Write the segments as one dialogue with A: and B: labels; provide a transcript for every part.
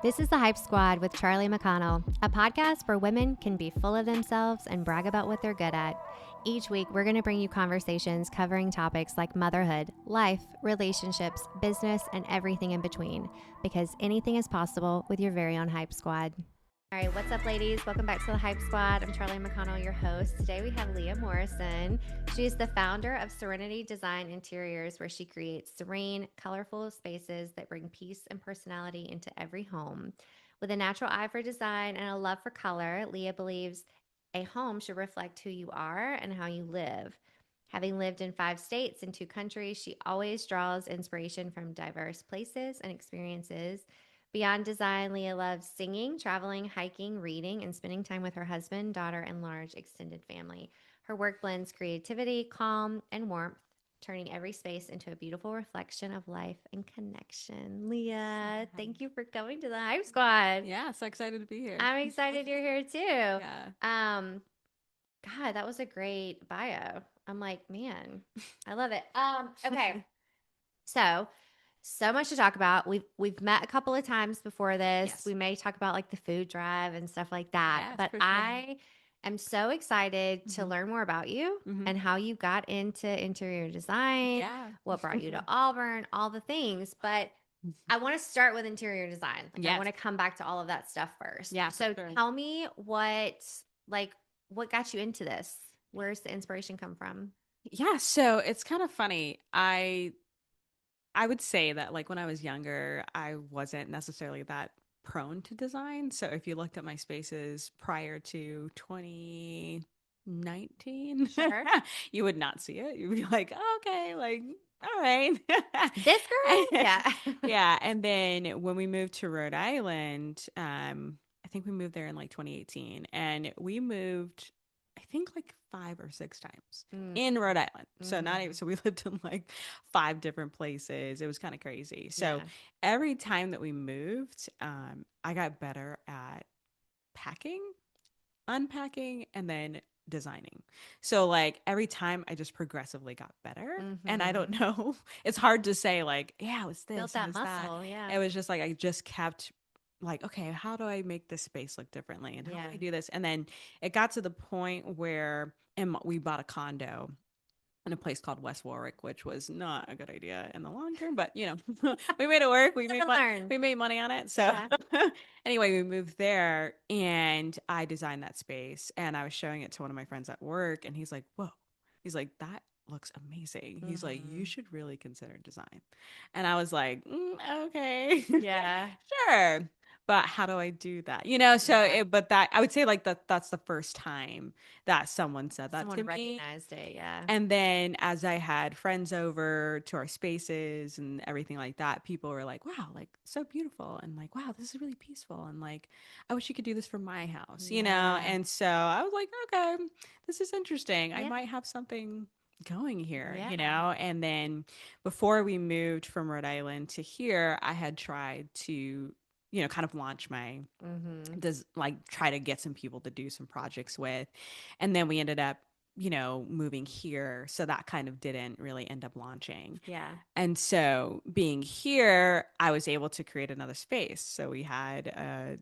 A: This is the Hype Squad with Charli McConnell, a podcast where women can be full of themselves and brag about what they're good at. Each week, we're going to bring you conversations covering topics like motherhood, life, relationships, business, and everything in between, because anything is possible with your very own Hype Squad. All right, what's up, ladies? Welcome back to the Hype Squad. I'm Charli McConnell, your host. Today we have Leah Morrison. She is the founder of Serenity Design Interiors, where she creates serene, colorful spaces that bring peace and personality into every home. With a natural eye for design and a love for color, Leah believes a home should reflect who you are and how you live. Having lived in 5 states and 2 countries, she always draws inspiration from diverse places and experiences. Beyond design, Leah loves singing, traveling, hiking, reading, and spending time with her husband, daughter, and large extended family. Her work blends creativity, calm, and warmth, turning every space into a beautiful reflection of life and connection. Leah, thank you for coming to the Hype Squad.
B: Yeah, so excited to be here.
A: I'm excited you're here too.
B: Yeah.
A: God, that was a great bio. I'm like, man, I love it. Okay. So much to talk about. We've met a couple of times before this.
B: Yes.
A: We may talk about like the food drive and stuff like that.
B: Yes,
A: But
B: for sure.
A: I am so excited to learn more about you
B: Mhm.
A: and how you got into interior design,
B: Yeah.
A: what brought you to Auburn, all the things. But I want to start with interior design. Like I
B: Yes.
A: want to come back to all of that stuff first.
B: Yeah, for
A: So
B: sure.
A: tell me what got you into this? Where's the inspiration come from?
B: Yeah, so it's kind of funny. I would say that like when I was younger, I wasn't necessarily that prone to design. So if you looked at my spaces prior to 2019,
A: Sure.
B: you would not see it. You'd be like, oh, okay, like all right.
A: This girl? Yeah.
B: Yeah. And then when we moved to Rhode Island, I think we moved there in like 2018 and we moved, I think like 5 or 6 times in Rhode Island. So not even, so we lived in like 5 different places. It was kind of crazy. So
A: Yeah.
B: every time that we moved, I got better at packing, unpacking, and then designing. So like every time I just progressively got better. And I don't know, it's hard to say like, yeah, it was
A: Built
B: this, it
A: that
B: was that.
A: muscle, yeah.
B: It was just like I just kept like, okay, how do I make this space look differently? And how do I do this? And then it got to the point where we bought a condo in a place called West Warwick, which was not a good idea in the long term, but you know, we made it work. We made money on it. So anyway, we moved there and I designed that space and I was showing it to one of my friends at work and he's like, whoa, he's like, that looks amazing. He's like, you should really consider design. And I was like, okay,
A: Yeah.
B: sure. But how do I do that? You know, so but that I would say like that's the first time that someone said that
A: Someone
B: to me.
A: recognized it, yeah.
B: And then as I had friends over to our spaces and everything like that, people were like, wow, like so beautiful. And like, wow, this is really peaceful. And like, I wish you could do this for my house, you know? And so I was like, okay, this is interesting. I might have something going here, you know? And then before we moved from Rhode Island to here, I had tried to kind of launch my does like try to get some people to do some projects with. And then we ended up moving here. So that kind of didn't really end up launching.
A: Yeah.
B: And so being here, I was able to create another space. So we had a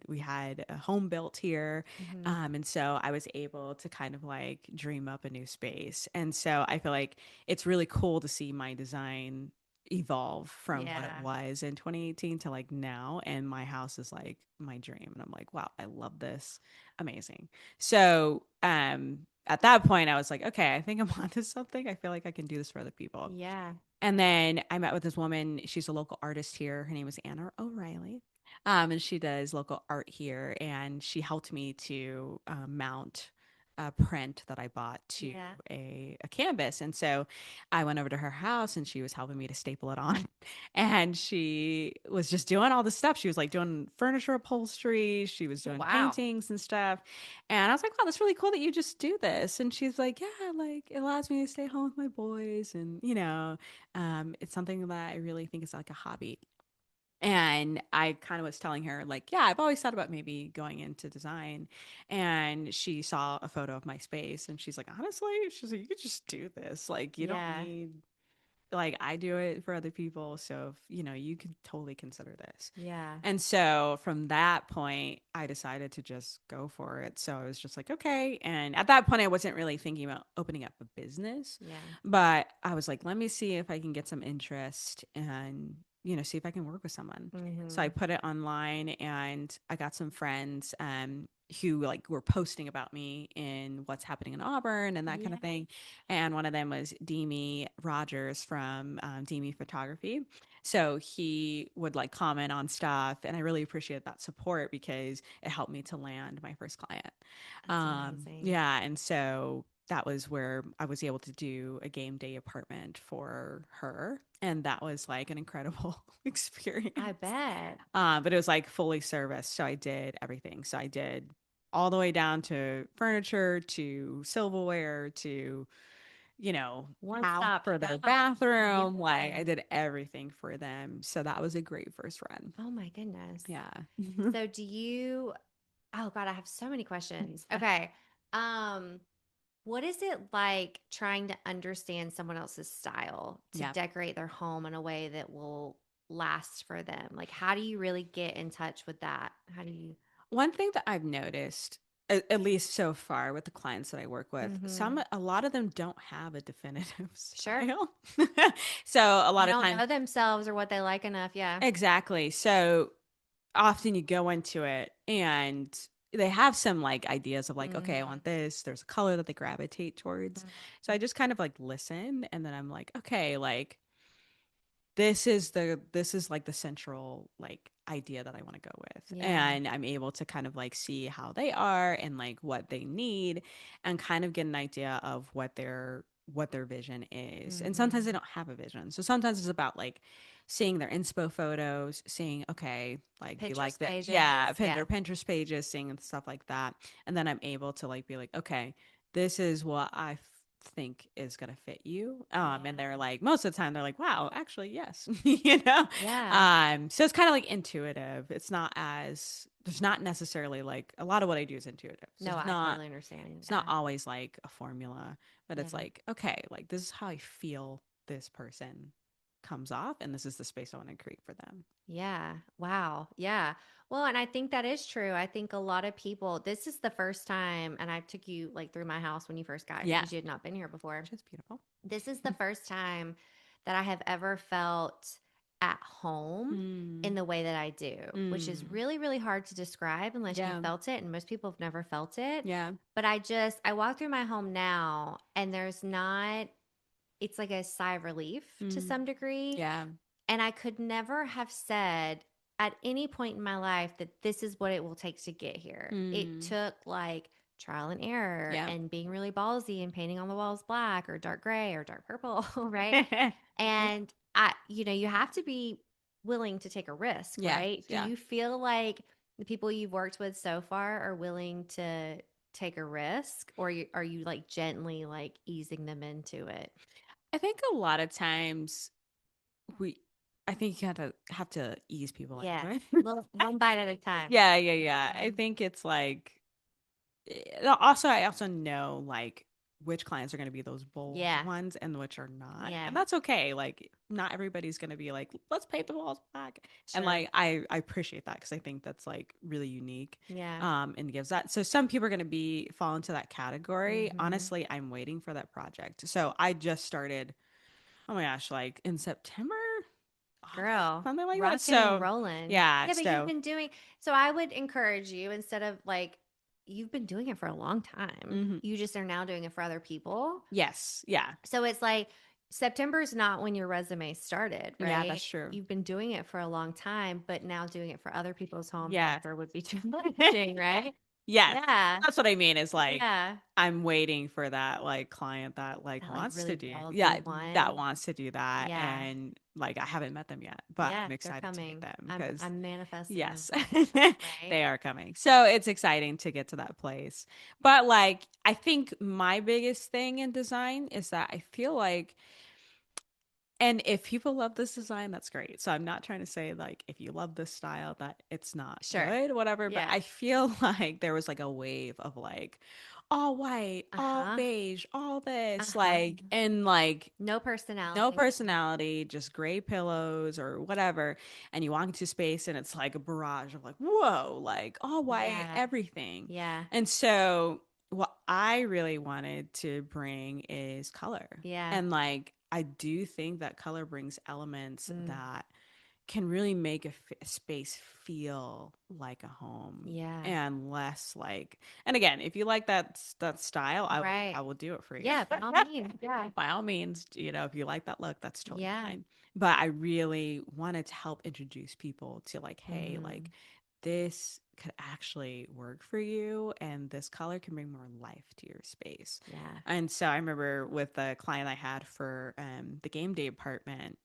B: home built here. And so I was able to kind of like dream up a new space. And so I feel like it's really cool to see my design evolve from what it was in 2018 to like now, and my house is like my dream and I'm like, wow, I love this, amazing. So at that point I was like, okay, I think I'm onto something. I feel like I can do this for other people.
A: Yeah.
B: And then I met with this woman, she's a local artist here, her name is Anna O'Reilly. And she does local art here and she helped me to mount a print that I bought to a canvas. And so I went over to her house and she was helping me to staple it on. And she was just doing all this stuff. She was like doing furniture upholstery, she was doing paintings and stuff. And I was like, wow, that's really cool that you just do this. And she's like, yeah, like it allows me to stay home with my boys. And, it's something that I really think is like a hobby. And I kind of was telling her, like, yeah, I've always thought about maybe going into design. And she saw a photo of my space and she's like, honestly, she's like, you could just do this. Like, you don't need like I do it for other people. So, if, you could totally consider this.
A: Yeah.
B: And so from that point, I decided to just go for it. So I was just like, okay. And at that point, I wasn't really thinking about opening up a business,
A: Yeah.
B: but I was like, let me see if I can get some interest and, see if I can work with someone. So I
A: Mm-hmm.
B: put it online and I got some friends who like were posting about me in what's happening in Auburn and that kind
A: Yeah.
B: of thing. And one of them was Demi Rogers from Demi Photography. So he would like comment on stuff, and I really appreciated that support because it helped me to land my first client.
A: That's amazing.
B: Yeah, and so that was where I was able to do a game day apartment for her, and that was like an incredible
A: I
B: experience.
A: bet.
B: But it was like fully serviced, so I did everything. So I did all the way down to furniture, to silverware, to
A: One
B: house
A: stop
B: for their
A: shop. Yeah.
B: bathroom. Like I did everything for them. So that was a great first run.
A: Oh my goodness.
B: Yeah.
A: So do you oh God, I have so many questions. Okay. Um, what is it like trying to understand someone else's style to
B: Yeah.
A: decorate their home in a way that will last for them? Like, how do you really get in touch with that? How do you?
B: One thing that I've noticed, at least so far with the clients that I work with,
A: Mm-hmm.
B: a lot of them don't have a definitive
A: Sure.
B: style. So a
A: They
B: lot of
A: don't
B: times,
A: know themselves or what they like enough. Yeah.
B: exactly. So often you go into it and they have some like ideas of like, okay, I
A: Mm-hmm.
B: want this. There's a color that they gravitate towards. So I just kind of like listen and then I'm like, okay, like this is like the central like idea that I want to go with.
A: Yeah.
B: And I'm able to kind of like see how they are and like what they need and kind of get an idea of what their vision is. And sometimes
A: Mm-hmm.
B: they don't have a vision. So sometimes it's about like seeing their inspo photos, seeing okay, like do you like
A: Pinterest
B: that?
A: pages.
B: Yeah,
A: Yeah.
B: their Pinterest pages, seeing stuff like that. And then I'm able to like be like, okay, this is what I think is going to fit you. And
A: Yeah.
B: they're like, most of the time they're like, wow, actually, yes, you know?
A: Yeah.
B: So it's kind of like intuitive. There's not necessarily like a lot of what I do is intuitive. So
A: No, I totally understand
B: it's not
A: that.
B: always like a formula, but it's
A: Yeah.
B: like, okay, like this is how I feel this person comes off. And this is the space I want to create for them.
A: Yeah. Wow. Yeah. Well, and I think that is true. I think a lot of people, this is the first time, and I took you like through my house when you first got here
B: Yeah.
A: because you had not been here before.
B: Which is beautiful.
A: This is the first time that I have ever felt at home in
B: Mm.
A: the way that I do, which is
B: Mm.
A: really, really hard to describe unless you
B: Yeah.
A: felt it. And most people have never felt it.
B: Yeah.
A: But I walk through my home now and there's not, it's like a sigh of relief to
B: Mm.
A: some degree.
B: Yeah.
A: And I could never have said at any point in my life that this is what it will take to get here. It
B: Mm.
A: took like trial and error
B: Yeah.
A: and being really ballsy and painting on the walls black or dark gray or dark purple, right? And you have to be willing to take a risk,
B: Yeah.
A: right? Do
B: Yeah.
A: you feel like the people you've worked with so far are willing to take a risk, or are you like gently like easing them into it?
B: I think a lot of times we I think you have to ease people
A: Yeah.
B: into it.
A: Little one bite at a time.
B: Yeah, yeah, yeah.
A: Yeah.
B: I think it's like also I also know like which clients are going to be those bold
A: Yeah.
B: ones and which are not.
A: Yeah.
B: And that's okay. Like not everybody's going to be like let's paint the walls black. And
A: Sure.
B: like I appreciate that cuz I think that's like really unique.
A: Yeah.
B: And gives that. So some people are going to be fall into that category.
A: Mm-hmm.
B: Honestly, I'm waiting for that project. So I just started oh my gosh, like in September, August,
A: Girl,
B: something like that.
A: rocking and
B: So
A: rolling.
B: yeah,
A: Yeah, but you've
B: so
A: been doing so I would encourage you instead of like you've been doing it for a long time.
B: mhm.
A: You just are now doing it for other people.
B: Yes, yeah,
A: So it's like September is not when your resume started,
B: yeah,
A: right?
B: that's true.
A: You've been doing it for a long time, but now doing it for other people's homes, I'm
B: Yeah,
A: sure would be challenging, right?
B: yes,
A: Yeah.
B: that's what I mean. Is like
A: Yeah.
B: I'm waiting for that like client that like
A: That like
B: wants to
A: really
B: do
A: ballsy
B: yeah that
A: one.
B: wants to do that,
A: Yeah.
B: and like I haven't met them yet, but
A: Yeah,
B: I'm
A: they're
B: excited to meet
A: coming.
B: them
A: I'm
B: because
A: I'm manifesting them
B: yes,
A: for you, right?
B: they are coming. So it's exciting to get to that place. But like I think my biggest thing in design is that I feel like and if people love this design, that's great. So I'm not trying to say like if you love this style that it's not
A: Sure.
B: good, whatever, but
A: Yeah.
B: I feel like there was like a wave of like all white, all
A: Uh-huh.
B: beige, all this,
A: Uh-huh.
B: like, and like
A: No
B: no
A: personality.
B: personality, just gray pillows or whatever. And you walk into space and it's like a barrage of like, whoa, like all white,
A: Yeah.
B: everything.
A: Yeah.
B: And so what I really wanted to bring is color.
A: Yeah.
B: And like, I do think that color brings elements
A: Mm.
B: that can really make a space feel like a home
A: Yeah.
B: and less like, and again, if you like that style,
A: Right.
B: I will do it for you.
A: Yeah, by all means. Yeah.
B: By all means, if you like that look, that's totally
A: Yeah.
B: fine. But I really wanted to help introduce people to like, hey,
A: Mm-hmm.
B: like this could actually work for you and this color can bring more life to your space.
A: Yeah.
B: And so I remember with the client I had for the game day apartment,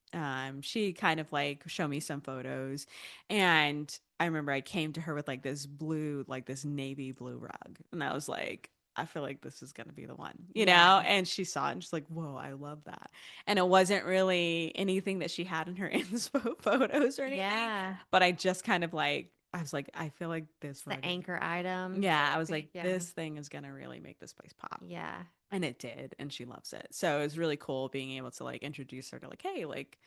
B: she kind of like showed me some photos, and I remember I came to her with like this blue, like this navy blue rug, and I was like, I feel like this is gonna be the one,
A: Yeah.
B: And she saw it and she's like, whoa, I love that. And it wasn't really anything that she had in her inspo photos or anything,
A: Yeah.
B: but I just kind of like, I was like, I feel like this
A: It's the
B: rug is,
A: anchor item, so
B: yeah, I
A: to
B: was like,
A: speak. Yeah.
B: this thing is gonna really make this place pop.
A: Yeah.
B: And it did, and she loves it. So it was really cool being able to like introduce her to like, hey, like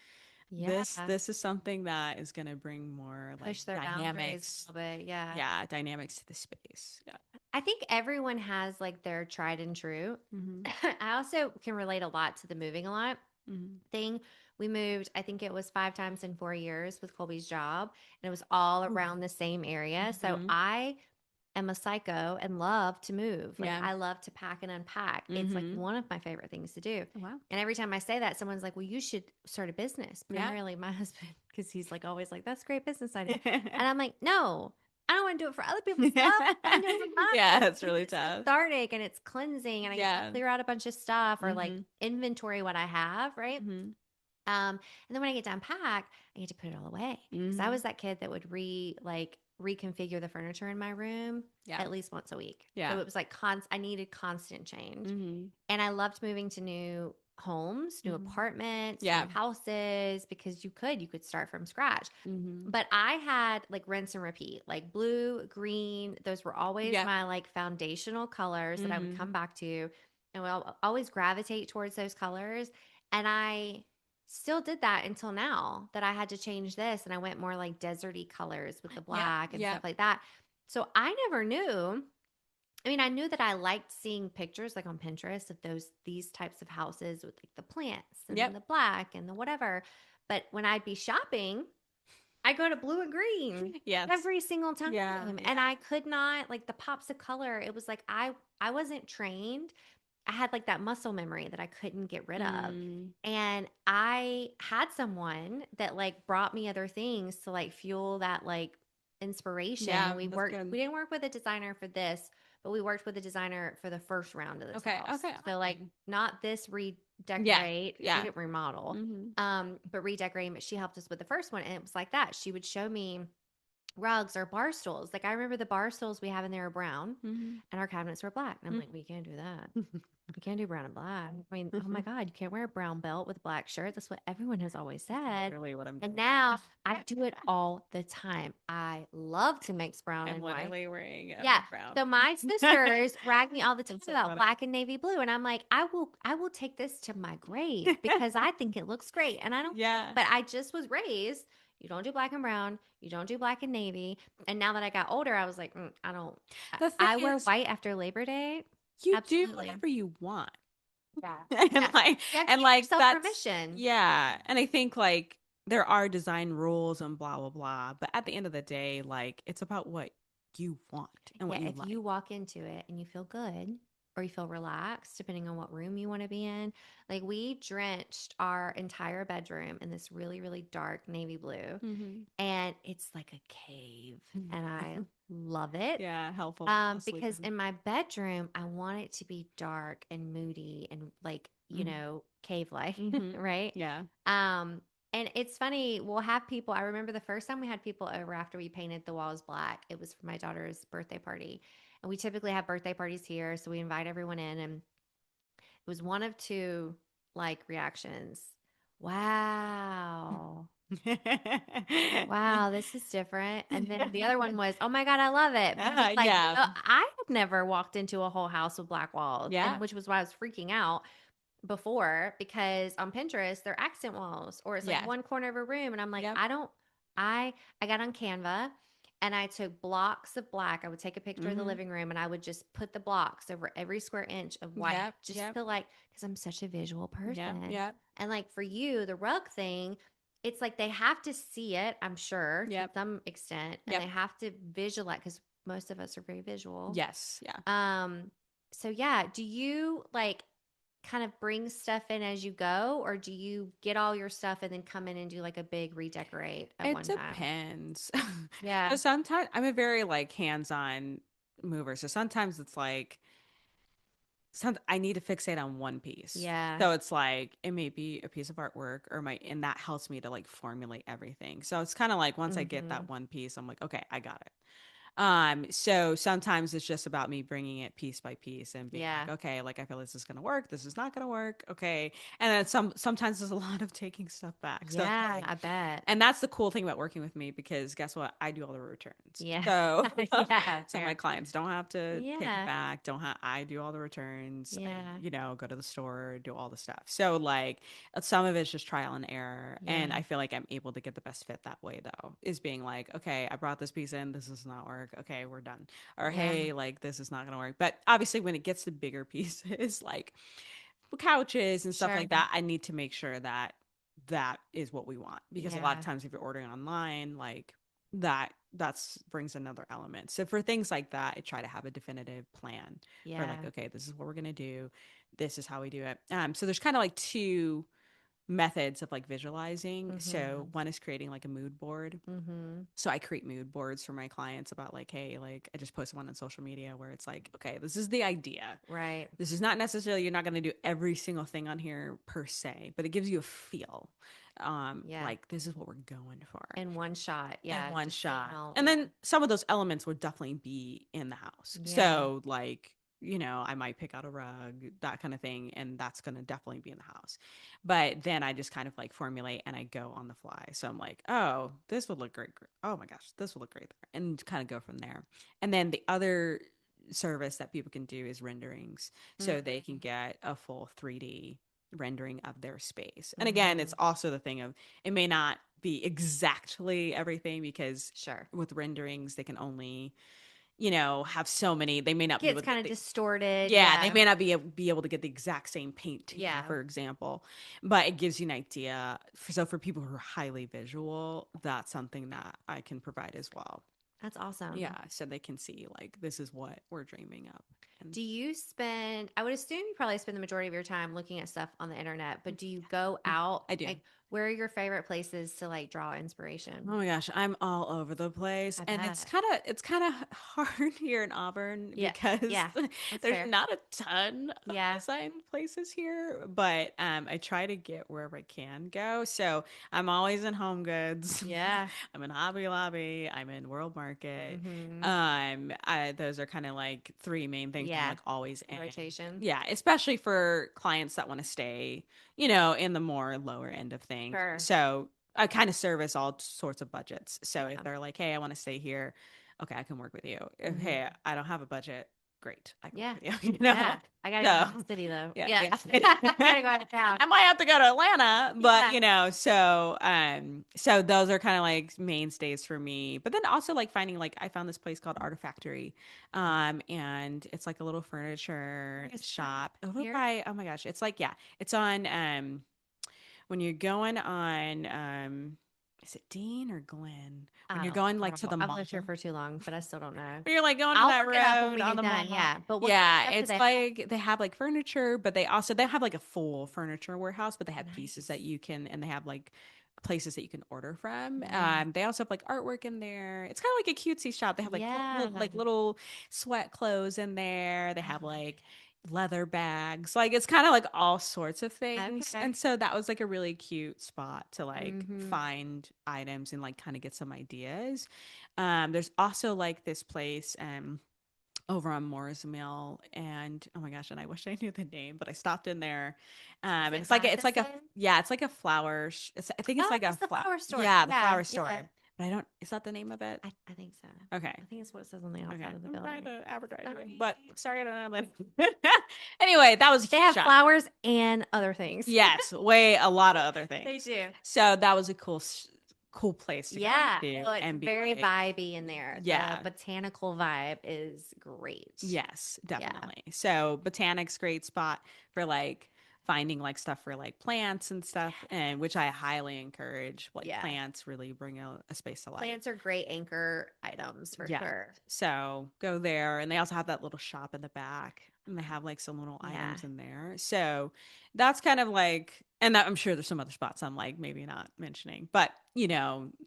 B: this
A: Yeah.
B: this is something that is gonna bring more like
A: Push their boundaries
B: dynamics.
A: a little bit. Yeah.
B: Yeah, dynamics to the space. Yeah.
A: I think everyone has like their tried and true.
B: Mm-hmm.
A: I also can relate a lot to the moving a lot
B: Mm-hmm.
A: thing. We moved, I think it was 5 times in 4 years with Colby's job, and it was all around the same area. So
B: Mm-hmm.
A: I am a psycho and love to move. Like
B: Yeah.
A: I love to pack and unpack. It's like
B: Mm-hmm.
A: one of my favorite things to do.
B: Wow.
A: And every time I say that, someone's like, "Well, you should start a business."
B: Yeah.
A: Primarily my husband, because he's like always like, "That's a great business idea," and I'm like, "No, I don't want to do it for other people's stuff. I want to do it for
B: Yeah,
A: mine.
B: it's really
A: It's
B: tough.
A: cathartic and it's cleansing, and I get to
B: Yeah.
A: clear out a bunch of stuff or like
B: Mm-hmm.
A: inventory what I have, right?"
B: Mm-hmm.
A: And then when I get to unpack, I get to put it all away. Because I
B: Mm-hmm.
A: was that kid that would reconfigure the furniture in my room
B: Yeah.
A: at least once a week.
B: Yeah.
A: So it was like I needed constant change.
B: Mm-hmm.
A: And I loved moving to new homes, new
B: Mm-hmm.
A: apartments,
B: Yeah.
A: new houses because you could start from scratch.
B: Mm-hmm.
A: But I had like rinse and repeat, like blue, green, those were always
B: Yeah.
A: my like foundational colors that I would
B: Mm-hmm.
A: come back to and would always gravitate towards those colors. And I still did that until now that I had to change this and I went more like deserty colors with the
B: Yep.
A: black and stuff
B: Yep.
A: like that. So I never knew. I mean, I knew that I liked seeing pictures like on Pinterest of these types of houses with like the plants and
B: Yep.
A: the black and the whatever. But when I'd be shopping, I go to blue and green
B: Yes.
A: every single time.
B: Yeah.
A: And I could not like the pops of color. It was like I wasn't trained. I had like that muscle memory that I couldn't get rid of.
B: Mm.
A: And I had someone that like brought me other things to like fuel that like inspiration.
B: Yeah,
A: And
B: that's good.
A: we didn't work with a designer for this, but we worked with a designer for the first round of this
B: Okay.
A: house.
B: Okay.
A: So like not this
B: Yeah.
A: redecorate. We
B: Yeah.
A: didn't remodel.
B: Mm-hmm.
A: But redecorating, but she helped us with the first one. And it was like that. She would show me rugs or bar stools. Like I remember the bar stools we have in there are brown
B: Mm-hmm.
A: and our cabinets were black. And I'm like, we can't do that. You can't do brown and black. I mean, oh my God, you can't wear a brown belt with a black shirt. That's what everyone has always said.
B: Really what I'm
A: And
B: doing.
A: now I do it all the time. I love to mix brown
B: I'm
A: and white.
B: literally wearing
A: Yeah.
B: brown.
A: So my sisters rag me all the time
B: That's so
A: about
B: funny.
A: black and navy blue. And I'm like, I will take this to my grave because I think it looks great. And I don't,
B: Yeah.
A: but I just was raised. You don't do black and brown. You don't do black and navy. And now that I got older, I was like, I don't.
B: The
A: I
B: thing
A: wear
B: is,
A: white after Labor Day.
B: you do
A: Absolutely.
B: whatever you want.
A: Yeah.
B: and
A: Yeah.
B: like
A: You have to
B: and
A: give
B: like
A: yourself
B: that's
A: permission.
B: yeah. And I think like there are design rules and blah blah blah. But at the end of the day, like it's about what you want and what
A: Yeah,
B: you
A: if
B: like.
A: you walk into it and you feel good or you feel relaxed, depending on what room you want to be in. Like we drenched our entire bedroom in this really, really dark navy blue.
B: Mm-hmm.
A: And it's like a cave. And I love it.
B: Yeah, helpful.
A: Because in my bedroom, I want it to be dark and moody and like, cave like,
B: Mhm.
A: right?
B: Yeah.
A: And it's funny, we'll have people. I remember the first time we had people over after we painted the walls black. It was for my daughter's birthday party. And we typically have birthday parties here. So we invite everyone in. And it was one of two like reactions. Wow. Wow, this is different. And then the other one was, oh my God, I love it. But it's like,
B: Yeah.
A: I have never walked into a whole house with black walls, and
B: Yeah.
A: which was why I was freaking out before because on Pinterest they're accent walls or it's like
B: Yeah.
A: one corner of a room and I'm like
B: Yep.
A: I got on Canva and I took blocks of black. I would take a picture of the
B: Mm-hmm.
A: living room and I would just put the blocks over every square inch of white
B: Yep.
A: just
B: Yep.
A: to like because I'm such a visual
B: Yep.
A: person.
B: Yep.
A: And like for you, the rug thing, it's like they have to see it, I'm sure, to
B: Yep.
A: some extent, and
B: Yep.
A: they have to visualize because most of us are very visual.
B: Yes. Yeah.
A: Um, so yeah, do you like kind of bring stuff in as you go, or do you get all your stuff and then come in and do like a big redecorate at
B: It
A: one time?
B: depends.
A: Yeah.
B: So sometimes I'm a very like hands-on mover. So sometimes it's like I need to fixate on one piece.
A: Yeah.
B: So it's like it may be a piece of artwork or my and that helps me to like formulate everything. So it's kind of like once I get
A: Mm-hmm.
B: that one piece, I'm like, okay, I got it. So sometimes it's just about me bringing it piece by piece and being
A: Yeah.
B: like, okay, like I feel this is gonna work, this is not gonna work, okay. And then sometimes there's a lot of taking stuff back. So it's
A: Yeah,
B: like,
A: I bet.
B: and that's the cool thing about working with me because guess what? I do all the returns.
A: Yeah.
B: So
A: Yeah,
B: so my
A: fair.
B: clients don't have to take it
A: Yeah.
B: back, don't have I do all the returns. I,
A: Yeah.
B: go to the store, do all the stuff. So like some of it's just trial and error. And
A: Yeah.
B: I feel like I'm able to get the best fit that way though, is being like, okay, I brought this piece in, this does not work. Okay, we're done. Or
A: Yeah.
B: hey, like this is not gonna work. But obviously when it gets to bigger pieces, like couches and stuff
A: Sure.
B: like that, I need to make sure that that is what we want. Because a lot of
A: Yeah.
B: times if you're ordering online, like that's brings another element. So for things like that, I try to have a definitive plan for like,
A: Yeah.
B: okay, this is what we're gonna do. This is how we do it. So there's kind of like two methods of like visualizing. So
A: Mm-hmm.
B: one is creating like a mood board.
A: Mm-hmm.
B: So I create mood boards for my clients about like, hey, like I just posted one on social media where it's like, okay, this is the idea.
A: Right.
B: This is not necessarily, you're not going to do every single thing on here per se, but it gives you a feel.
A: Yeah.
B: Like this is what we're going for
A: In one shot.
B: in
A: Yeah.
B: one
A: Just seeing
B: shot.
A: how,
B: And
A: yeah.
B: then some of those elements would definitely be in the house.
A: Yeah.
B: So like, I might pick out a rug, that kind of thing, and that's going to definitely be in the house. But then I just kind of like formulate and I go on the fly. So I'm like, oh, this would look great. Oh my gosh, this would look great there. And kind of go from there. And then the other service that people can do is renderings. So they can get a full 3D rendering of their space. And again,
A: Mm-hmm.
B: it's also the thing of it may not be exactly everything because
A: Sure.
B: with renderings they can only have so many, they may not be
A: Gets
B: able to
A: kind
B: get
A: of
B: the
A: distorted.
B: yeah, they
A: Yeah.
B: may not be able to get the exact same painting,
A: Yeah.
B: for example, but it gives you an idea. So for people who are highly visual, that's something that I can provide as well.
A: That's awesome.
B: Yeah, so they can see like this is what we're dreaming up. And
A: Do you spend, I would assume you probably spend the majority of your time looking at stuff on the internet, but do you go out?
B: I do.
A: Like, where are your favorite places to like draw inspiration?
B: Oh my gosh, I'm all over the place.
A: I
B: And
A: bet.
B: it's kind of hard here in Auburn
A: Yeah.
B: because
A: Yeah. That's
B: there's
A: fair.
B: not a ton of
A: Yeah.
B: design places here, but I try to get wherever I can go. So I'm always in HomeGoods.
A: Yeah.
B: I'm in Hobby Lobby, I'm in World Market.
A: Mm-hmm.
B: Those are kind of like three main things I'm
A: Yeah.
B: like always in.
A: Rotation.
B: Yeah, especially for clients that want to stay, in the more lower end of things.
A: Sure.
B: So I kind of service all sorts of budgets. So if
A: Yeah.
B: they're like, hey, I want to stay here, okay, I can work with you. If,
A: Mm-hmm.
B: hey, I don't have a budget, great, I can
A: Yeah.
B: work with you,
A: Yeah. I gotta go
B: So,
A: to the city though.
B: yeah,
A: Yeah.
B: yeah.
A: I gotta go out of town.
B: I might have to go to Atlanta, but
A: Yeah.
B: so those are kind of like mainstays for me. But then also like finding like I found this place called Artifactory, and it's like a little furniture
A: Is that
B: shop over
A: here?
B: by, oh my gosh, it's like, yeah, it's on when you're going on is it Dean or Glen? When you're
A: Oh,
B: going
A: I
B: like
A: don't
B: to
A: know.
B: the
A: I've
B: mall.
A: lived here for too long, but I still don't know.
B: When you're like going on
A: I'll
B: that
A: look it up when
B: road
A: we
B: on
A: get
B: the
A: done.
B: mall.
A: Yeah. But what kind of
B: Yeah,
A: stuff do
B: it's
A: they have?
B: like they have like furniture, but they have like a full furniture warehouse, but they have pieces that
A: Nice.
B: you can, and they have like places that you can order from.
A: Yeah.
B: They also have like artwork in there. It's kind of like a cutesy shop. They have like
A: Yeah.
B: little sweat clothes in there. They
A: I
B: have
A: love
B: like leather bags. Like it's kind of like all sorts of
A: it.
B: things.
A: Okay.
B: And so that was like a really cute spot to like
A: Mm-hmm.
B: find items and like kind of get some ideas. There's also like this place, over on Moore's Mill, and oh my gosh, and I wish I knew the name, but I stopped in there.
A: Is
B: And
A: it
B: it's like a
A: Madison?
B: yeah, it's like a flower. I think it's
A: Oh,
B: like a
A: it's the flower store.
B: yeah, the
A: Yeah,
B: flower store.
A: yeah.
B: But I don't. Is that the name of it?
A: I think so.
B: Okay.
A: I think it's what it says on the
B: Okay.
A: outside of the
B: I'm trying
A: building.
B: to advertise it,
A: Sorry.
B: but sorry, I don't know. Anyway, that was a
A: They
B: huge
A: have
B: shop.
A: flowers and other things.
B: Yes, way a lot of other
A: They
B: things.
A: do.
B: So that was a cool place to go
A: Yeah.
B: to
A: Well, it's
B: and be
A: very
B: like,
A: vibey in there. The
B: yeah,
A: botanical vibe is great.
B: yes,
A: Yeah.
B: definitely. So Botanic's great spot for like finding like stuff for like plants and stuff, and which I highly encourage. Like
A: Yeah.
B: plants really bring a space to life.
A: Plants are great anchor items for
B: Yeah.
A: sure.
B: So go there, and they also have that little shop in the back, and they have like some little
A: Yeah.
B: items in there. So that's kind of like, and that, I'm sure there's some other spots I'm like maybe not mentioning, but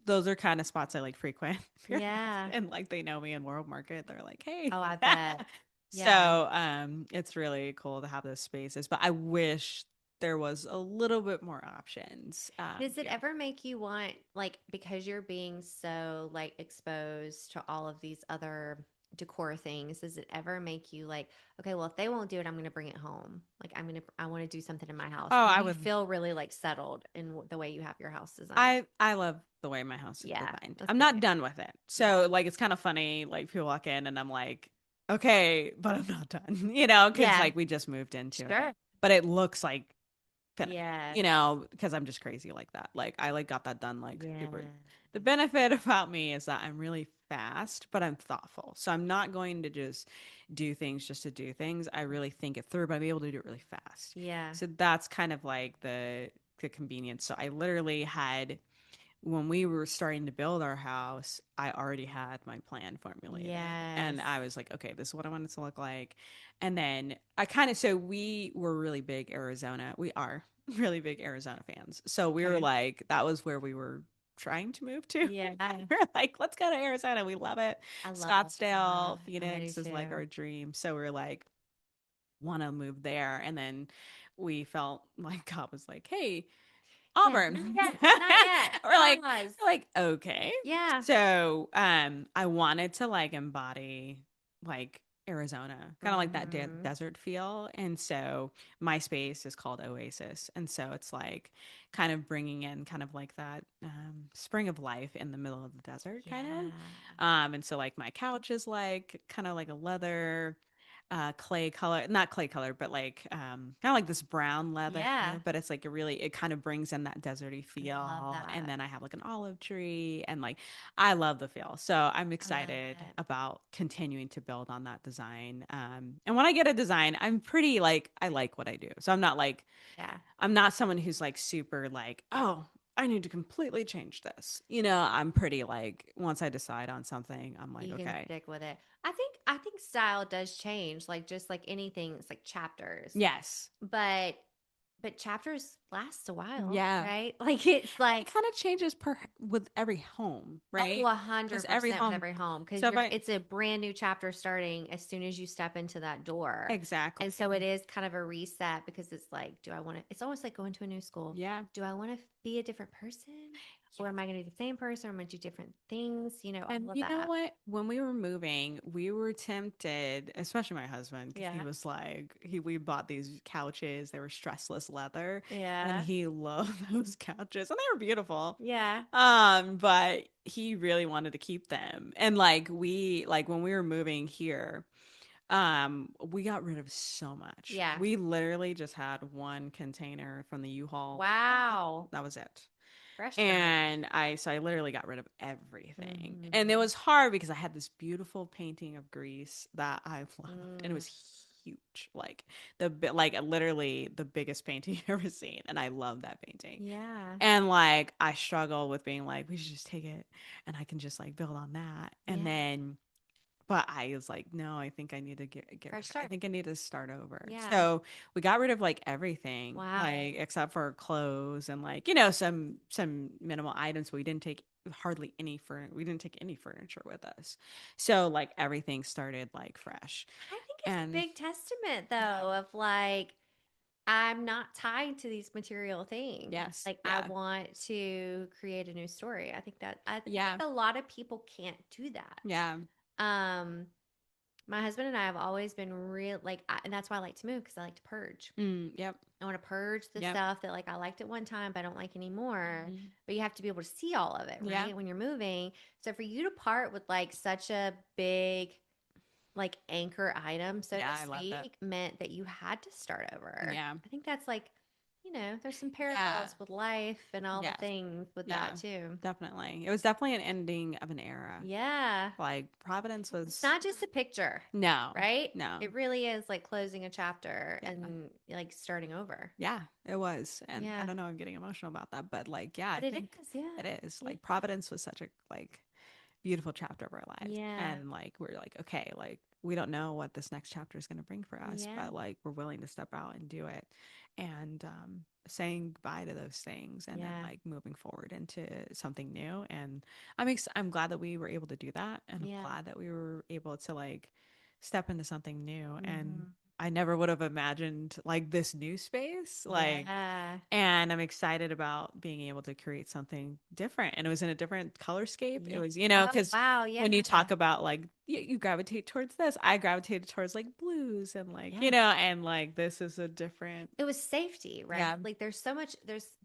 B: those are kind of spots I like frequent.
A: Yeah.
B: And like they know me in World Market, they're like, hey.
A: Oh, I bet. Yeah.
B: So it's really cool to have those spaces, but I wish there was a little bit more options.
A: Does it
B: Here.
A: ever make you want, like, because you're being so, like, exposed to all of these other decor things, does it ever make you like, okay, well, if they won't do it, I'm going to bring it home. Like, I want to do something in my house.
B: Oh,
A: Or
B: I
A: do you
B: would.
A: feel really like settled in the way you have your house designed?
B: I love the way my house is
A: Yeah,
B: designed.
A: that's
B: I'm
A: good
B: not
A: too.
B: done with it.
A: Yeah.
B: So like it's kind of funny, like people walk in and I'm like, okay, but I'm not done, because
A: Yeah.
B: like we just moved into it.
A: Sure.
B: But it looks like finished,
A: Yeah.
B: because I'm just crazy like that. Like I like got that done like
A: Yeah.
B: super. The benefit about me is that I'm really fast, but I'm thoughtful. So I'm not going to just do things just to do things. I really think it through, but I'm able to do it really fast.
A: Yeah.
B: So that's kind of like the convenience. So I literally had when we were starting to build our house, I already had my plan formulated.
A: Yes.
B: And I was like, okay, this is what I want it to look like. And then so we were really big Arizona. We are really big Arizona fans. So we were
A: Okay.
B: like, that was where we were trying to move to.
A: Yeah.
B: We're like, let's go to Arizona. We love it.
A: I love
B: Scottsdale,
A: I do
B: Phoenix is like
A: too.
B: our dream. So we're like, want to move there. And then we felt like God was like, hey,
A: Yeah. Not
B: Auburn.
A: yet. Not yet. Pause.
B: We're like, okay.
A: Yeah.
B: So I wanted to like embody like Arizona, kind of like that
A: Hmm.
B: desert feel. And so my space is called Oasis. And so it's like kind of bringing in kind of like that spring of life in the middle of the desert, kind of.
A: Yeah.
B: And so like my couch is like kind of like a leather clay color, not clay color, but like kind of like this brown leather,
A: Yeah.
B: but it's like it kind of brings in that deserty
A: I love
B: feel. And
A: that.
B: then I have like an olive tree, and like I love the feel. So I'm
A: I love
B: excited
A: it.
B: about continuing to build on that design. And when I get a design, I'm pretty like I like what I do. So
A: Yeah.
B: I'm not someone who's like super like, oh, I need to completely change this. I'm pretty like once I decide on something, I'm like,
A: You can
B: okay.
A: stick with it. I think style does change, like just like anything, it's like chapters.
B: Yes.
A: But chapters last a while,
B: Yeah.
A: right? Like it's
B: It
A: like
B: kind of changes with every home,
A: oh,
B: right? Because every
A: 100% with
B: home.
A: every home because
B: So if I
A: it's a brand new chapter starting as soon as you step into that door.
B: exactly,
A: And so it is kind of a reset because it's like, do I want to? It's almost like going to a new school.
B: yeah.
A: Do I want to be a different person? Or am I going to do the same person? Or am I going to do different things?
B: And
A: All of
B: you know
A: that.
B: what? When we were moving, we were tempted, especially my husband, because he
A: Yeah.
B: was like, we bought these couches. They were stressless leather, and
A: Yeah.
B: he loved those couches, and they were beautiful.
A: Yeah.
B: But he really wanted to keep them, and like when we were moving here, we got rid of so much.
A: Yeah.
B: We literally just had one container from the U-Haul.
A: Wow.
B: That was it.
A: Frustrating.
B: And I literally got rid of everything. And it
A: Mhm.
B: was hard because I had this beautiful painting of Greece that I loved, and it
A: Mm.
B: was huge. Like like literally the biggest painting you've ever seen, and I love that painting.
A: Yeah.
B: And like I struggle with being like we should just take it and I can just like build on that. And
A: Yeah.
B: then but I was like, no, I think I need to get
A: Fresh
B: I
A: start.
B: think I need to start over.
A: Yeah.
B: So we got rid of like everything,
A: Wow.
B: like except for clothes and like, some minimal items. We didn't take hardly any we didn't take any furniture with us. So like everything started like fresh.
A: I think it's a
B: And
A: big testament though of like I'm not tied to these material things.
B: yes,
A: Like I
B: yeah.
A: want to create a new story. I think
B: Yeah.
A: a lot of people can't do that.
B: Yeah.
A: Um My husband and I have always been real, like, and that's why I like to move because I like to purge.
B: Yep.
A: I want to purge the
B: Yep.
A: stuff that like I liked at one time, but I don't like anymore.
B: Hmm.
A: But you have to be able to see all of it,
B: Yeah.
A: right? When you're moving. So for you to part with like such a big like anchor item, so
B: Yeah,
A: to
B: I love that.
A: speak, meant that you had to start over.
B: Yeah.
A: I think that's like, there's some
B: Yeah.
A: parallels with life and all the
B: Yes.
A: things with
B: Yeah.
A: that too.
B: Definitely. It was definitely an ending of an era.
A: Yeah.
B: Like Providence
A: It's
B: was
A: not just a picture,
B: no,
A: right?
B: no.
A: It really is like closing a chapter
B: Yeah.
A: and like starting over.
B: Yeah, it was. And I
A: Yeah.
B: don't know, I'm getting emotional about that, but like, yeah, I
A: But it
B: think
A: is, yeah.
B: it is.
A: Yeah.
B: Like Providence was such a like beautiful chapter of our lives.
A: Yeah.
B: And like we're like, okay, like we don't know what this next chapter is going to bring for us,
A: Yeah.
B: but like we're willing to step out and do it. And saying goodbye to those things and then
A: Yeah.
B: like moving forward into something new. And I'm glad that we were able to do that. And I'm
A: Yeah.
B: glad that we were able to like step into something new. And
A: Hmm.
B: I never would have imagined like this new space. Like
A: Yeah.
B: and I'm excited about being able to create something different. And it was in a different color scape. It
A: Yeah.
B: was,
A: Oh,
B: because
A: wow. Yeah.
B: when you talk about like you gravitate towards this, I gravitated towards like blues and like,
A: Yeah.
B: and like this is a different,
A: It was safety, right?
B: yeah.
A: Like there's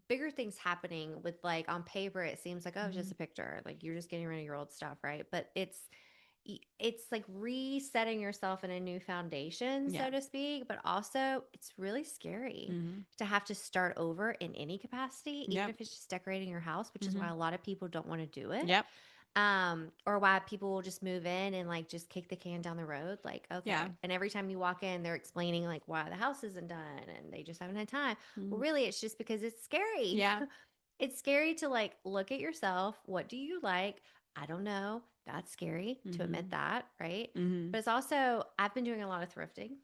A: bigger things happening with like on paper it seems like, oh, it's just
B: Mhm.
A: a picture. Like you're just getting rid of your old stuff, right? But it's like resetting yourself in a new foundation,
B: Yeah.
A: so to speak, but also it's really scary
B: Hmm.
A: to have to start over in any capacity, even
B: Yep.
A: if it's just decorating your house, which is why
B: Hmm.
A: a lot of people don't want to do it.
B: Yep.
A: Or why people will just move in and like just kick the can down the road, like,
B: Yeah.
A: okay, and every time you walk in they're explaining like why the house isn't done and they just haven't had time. Well,
B: Mhm.
A: really it's just because it's scary.
B: Yeah.
A: It's scary to like look at yourself. What do you like? I don't know. That's scary to admit
B: Hmm.
A: that, right?
B: Hmm.
A: But it's also, I've been doing a lot of thrifting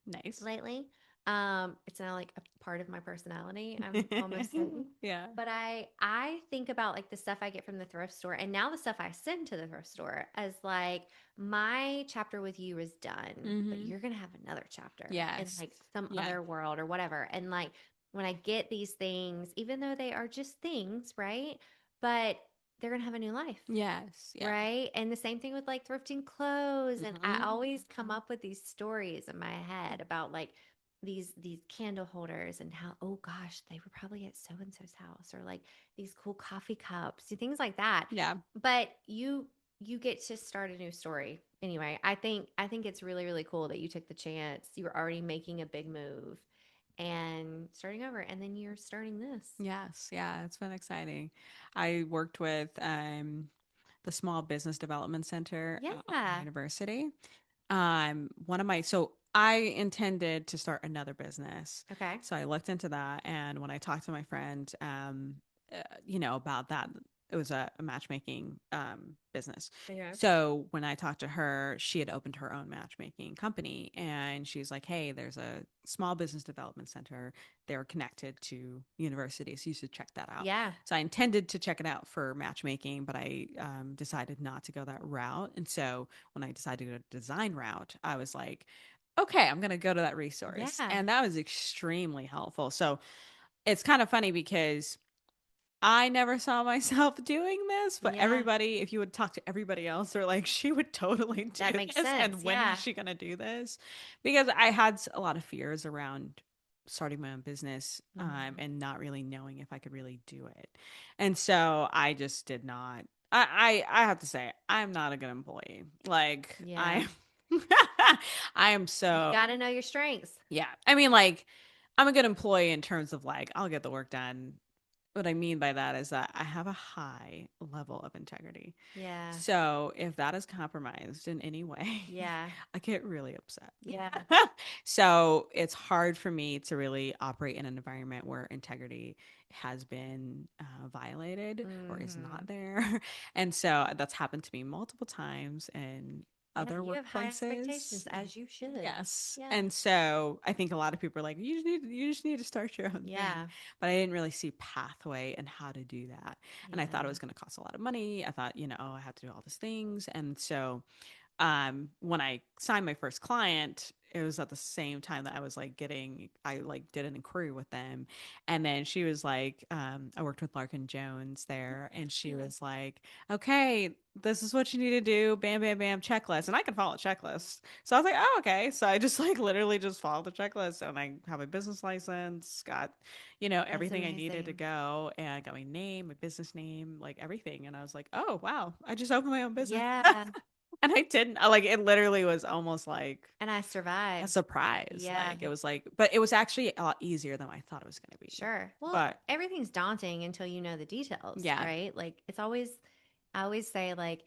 B: Nice.
A: lately. It's now like a part of my personality. I'm almost certain.
B: Yeah.
A: But I think about like the stuff I get from the thrift store and now the stuff I send to the thrift store as like my chapter with you is done, but
B: Hmm.
A: you're gonna have another chapter in
B: Yes.
A: like some
B: Yeah.
A: other world or whatever. And like when I get these things, even though they are just things, right? But they're gonna have a new life.
B: Yes. Yeah.
A: Right. And the same thing with like thrifting clothes. And I
B: Hmm.
A: always come up with these stories in my head about like these candle holders and how, oh gosh, they were probably at so and so's house, or like these cool coffee cups, things like that.
B: Yeah.
A: But you get to start a new story. Anyway, I think it's really, really cool that you took the chance. You were already making a big move and starting over, and then you're starting this.
B: Yes, yeah, it's been exciting. I worked with the Small Business Development Center at Auburn
A: Yeah.
B: University. One of my so I intended to start another business,
A: Okay.
B: so I looked into that, and when I talked to my friend, about that, it was a matchmaking business.
A: Okay.
B: So when I talked to her, she had opened her own matchmaking company, and she's like, "Hey, there's a small business development center. They're connected to universities. So you should check that out."
A: Yeah.
B: So I intended to check it out for matchmaking, but I decided not to go that route. And so when I decided to go the design route, I was like, okay, I'm going to go to that resource.
A: Yeah.
B: And that was extremely helpful. So it's kind of funny because I never saw myself doing this, but
A: Yeah.
B: everybody, if you would talk to everybody else, they're like, she would totally do
A: That makes
B: this.
A: sense.
B: And when is
A: Yeah.
B: she going to do this? Because I had a lot of fears around starting my own business
A: Mhm.
B: and not really knowing if I could really do it. And so I just did not. I have to say, I'm not a good employee. Like,
A: Yeah.
B: I, I am
A: You
B: so,
A: got to know your strengths.
B: yeah. I mean, like, I'm a good employee in terms of like, I'll get the work done. What I mean by that is that I have a high level of integrity.
A: Yeah.
B: So if that is compromised in any way,
A: Yeah.
B: I get really upset.
A: Yeah.
B: So it's hard for me to really operate in an environment where integrity has been violated or is
A: Hmm.
B: not there. And so that's happened to me multiple times in
A: Yeah.
B: other
A: You have high expectations,
B: workplaces.
A: as you should.
B: Yes.
A: Yeah.
B: And so I think a lot of people are like, you just need to start your own thing.
A: Yeah.
B: But I didn't really see pathway and how to do that. And I thought it
A: Yeah.
B: was going to cost a lot of money. I thought, oh, I have to do all these things. And so when I signed my first client, it was at the same time that I was like I like did an inquiry with them. And then she was like, I worked with Larkin Jones there, and she was like, okay, this is what you need to do. Bam, bam, bam, checklist. And I can follow a checklist. So I was like, oh, okay. So I just like literally just followed the checklist, and I have a business license, got,
A: That's
B: everything I needed to
A: amazing.
B: go. And I got my name, my business name, like everything. And I was like, oh, wow, I just opened my own business.
A: Yeah.
B: And I didn't like it literally was almost like
A: And I
B: a
A: survived.
B: surprise.
A: Yeah.
B: Like it was like, but it was actually a lot easier than I thought it was going to be.
A: Sure. Well,
B: But
A: everything's daunting until you know the details,
B: yeah,
A: right? Like it's always, I always say, like,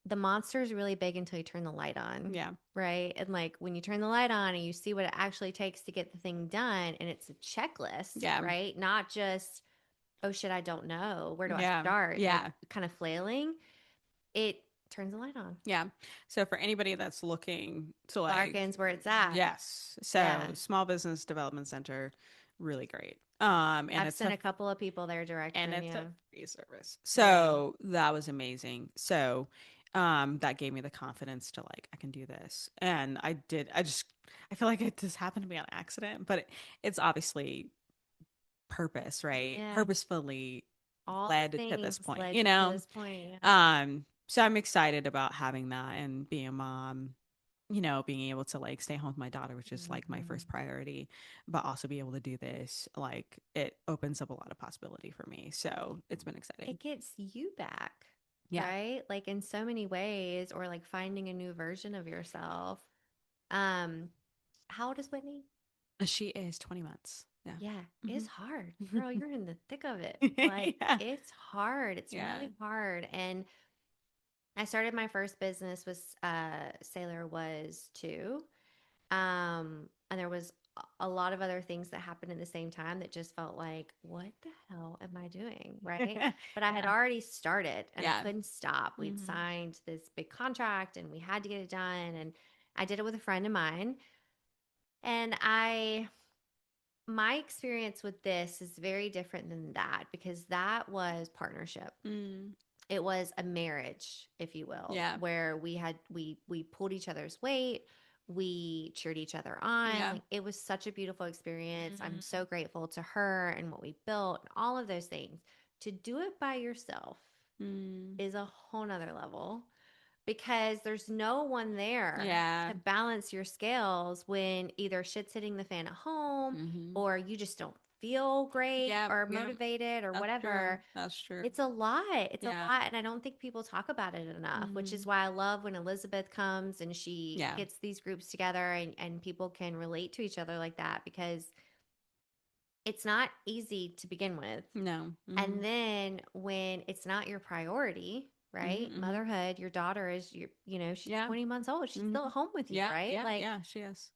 A: the monster is really big until you turn the light on,
B: yeah,
A: right? And like when you turn the light on and you see what it actually takes to get the thing done, and it's a checklist,
B: yeah,
A: right? Not just, oh shit, I don't know. Where do I
B: yeah,
A: start? Like
B: yeah,
A: kind of flailing, it turns the light on.
B: yeah. So for anybody that's looking to like,
A: Larkin's where it's at.
B: yes. So
A: Yeah.
B: Small Business Development Center, really great. And
A: I've
B: it's
A: sent a couple of people there direct
B: and
A: from
B: it's a
A: you.
B: free service.
A: Yeah.
B: So that was amazing. So that gave me the confidence to like I can do this. And I did. I feel like it just happened to me on accident, but it's obviously purpose, right?
A: Yeah.
B: Purposefully
A: All the
B: led to this
A: things
B: point,
A: led you to this point. Yeah.
B: So I'm excited about having that and being a mom, being able to like stay home with my daughter, which is like my
A: Mhm.
B: first priority, but also be able to do this. Like it opens up a lot of possibility for me. So it's been exciting.
A: It gets you back,
B: Yeah.
A: right? Like in so many ways, or like finding a new version of yourself. Um, how old is Whitney?
B: She is 20 months. Yeah.
A: Yeah,
B: Hmm.
A: it's hard. Girl, you're in the thick of it. Like
B: Yeah.
A: it's hard. It's
B: Yeah.
A: really hard. And I started my first business was Sailor was too. And there was a lot of other things that happened at the same time that just felt like, what the hell am I doing? Right. But I had
B: Yeah.
A: already started and I
B: Yeah.
A: couldn't stop. We'd
B: Hmm.
A: signed this big contract and we had to get it done. And I did it with a friend of mine. And my experience with this is very different than that because that was partnership.
B: Mm.
A: It was a marriage, if you will,
B: Yeah.
A: where we pulled each other's weight, we cheered each other on.
B: Yeah.
A: Like it was such a beautiful experience. I'm
B: Mm.
A: so grateful to her and what we built and all of those things. To do it by yourself
B: Mm.
A: is a whole nother level because there's no one there
B: Yeah.
A: to balance your scales when either shit's hitting the fan at home
B: Hmm.
A: or you just don't feel great
B: Yeah.
A: or
B: Yeah.
A: motivated or
B: That's true.
A: whatever.
B: That's true.
A: It's a lot. It's a
B: Yeah.
A: lot. And I don't think people talk about it enough, which is
B: Hmm.
A: why I love when Elizabeth comes and she
B: Yeah.
A: gets these groups together and people can relate to each other like that because it's not easy to begin with.
B: No.
A: And
B: Hmm.
A: then when it's not your priority,
B: Hmm.
A: right?
B: Hmm.
A: Motherhood, your daughter is she's
B: Yeah.
A: 20 months old. She's
B: Hmm.
A: still at home with you,
B: Yeah.
A: right?
B: Yeah.
A: Like
B: Yeah. She is.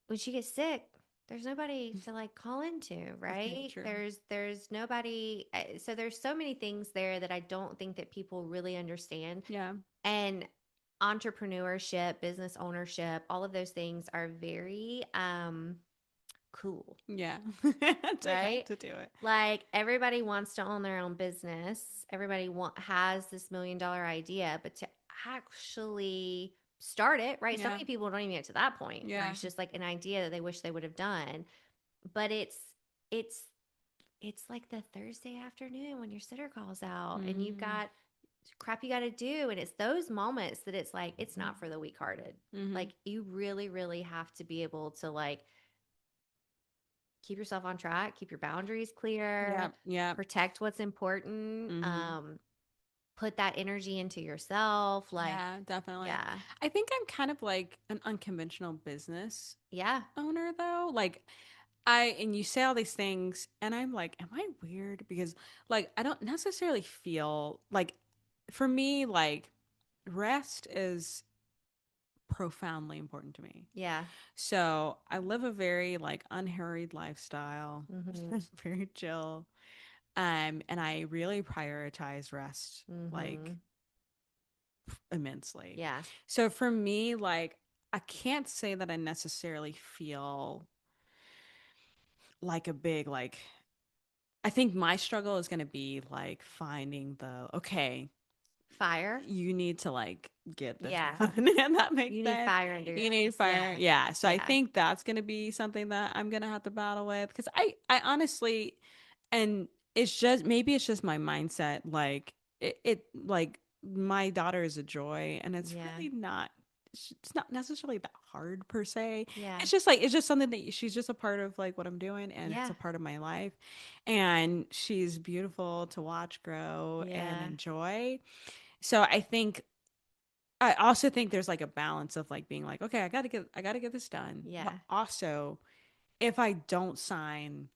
A: when she gets sick, there's nobody to like call into,
B: That's very
A: right?
B: true.
A: There's nobody. So there's so many things there that I don't think that people really understand.
B: Yeah.
A: And entrepreneurship, business ownership, all of those things are very cool,
B: Yeah.
A: right?
B: To do it.
A: Like everybody wants to own their own business. Everybody has this $1 million idea, but to actually start it, right? So
B: Yeah.
A: many people don't even get to that point where
B: Yeah.
A: it's just like an idea that they wish they would have done. But it's it's like the Thursday afternoon when your sitter calls out and you've
B: Hmm.
A: got crap you got to do, and it's those moments that it's like it's not for the weak hearted.
B: Hmm.
A: Like you really really have to be able to like keep yourself on track, keep your boundaries
B: Yeah.
A: clear,
B: Yeah.
A: protect what's important,
B: Hmm.
A: put that energy into yourself. Like,
B: Yeah, definitely.
A: yeah,
B: I think I'm kind of like an unconventional business
A: yeah,
B: owner though. Like and you say all these things and I'm like, am I weird? Because like I don't necessarily feel like for me, like rest is profoundly important to me.
A: yeah,
B: So I live a very like unhurried lifestyle,
A: mm-hmm,
B: very chill. And I really prioritize rest like
A: mm-hmm,
B: immensely.
A: yeah,
B: So for me, like I can't say that I necessarily feel like a big like I think my struggle is going to be like finding the okay,
A: Fire.
B: you need to like get this
A: Yeah.
B: done. And that makes
A: You need
B: sense.
A: fire under your
B: You need
A: ass.
B: fire.
A: Yeah.
B: Yeah. So I
A: Yeah.
B: think that's gonna be something that I'm gonna have to battle with. Cause I honestly, and it's just maybe it's just my mindset. Like it like my daughter is a joy and it's
A: Yeah.
B: really not it's not necessarily that hard per se.
A: Yeah.
B: It's just something that she's just a part of like what I'm doing and it's
A: Yeah.
B: a part of my life. And she's beautiful to watch grow and
A: Yeah.
B: enjoy. So I also think there's like a balance of like being like, okay, I gotta get this done. But
A: Yeah.
B: also if I don't sign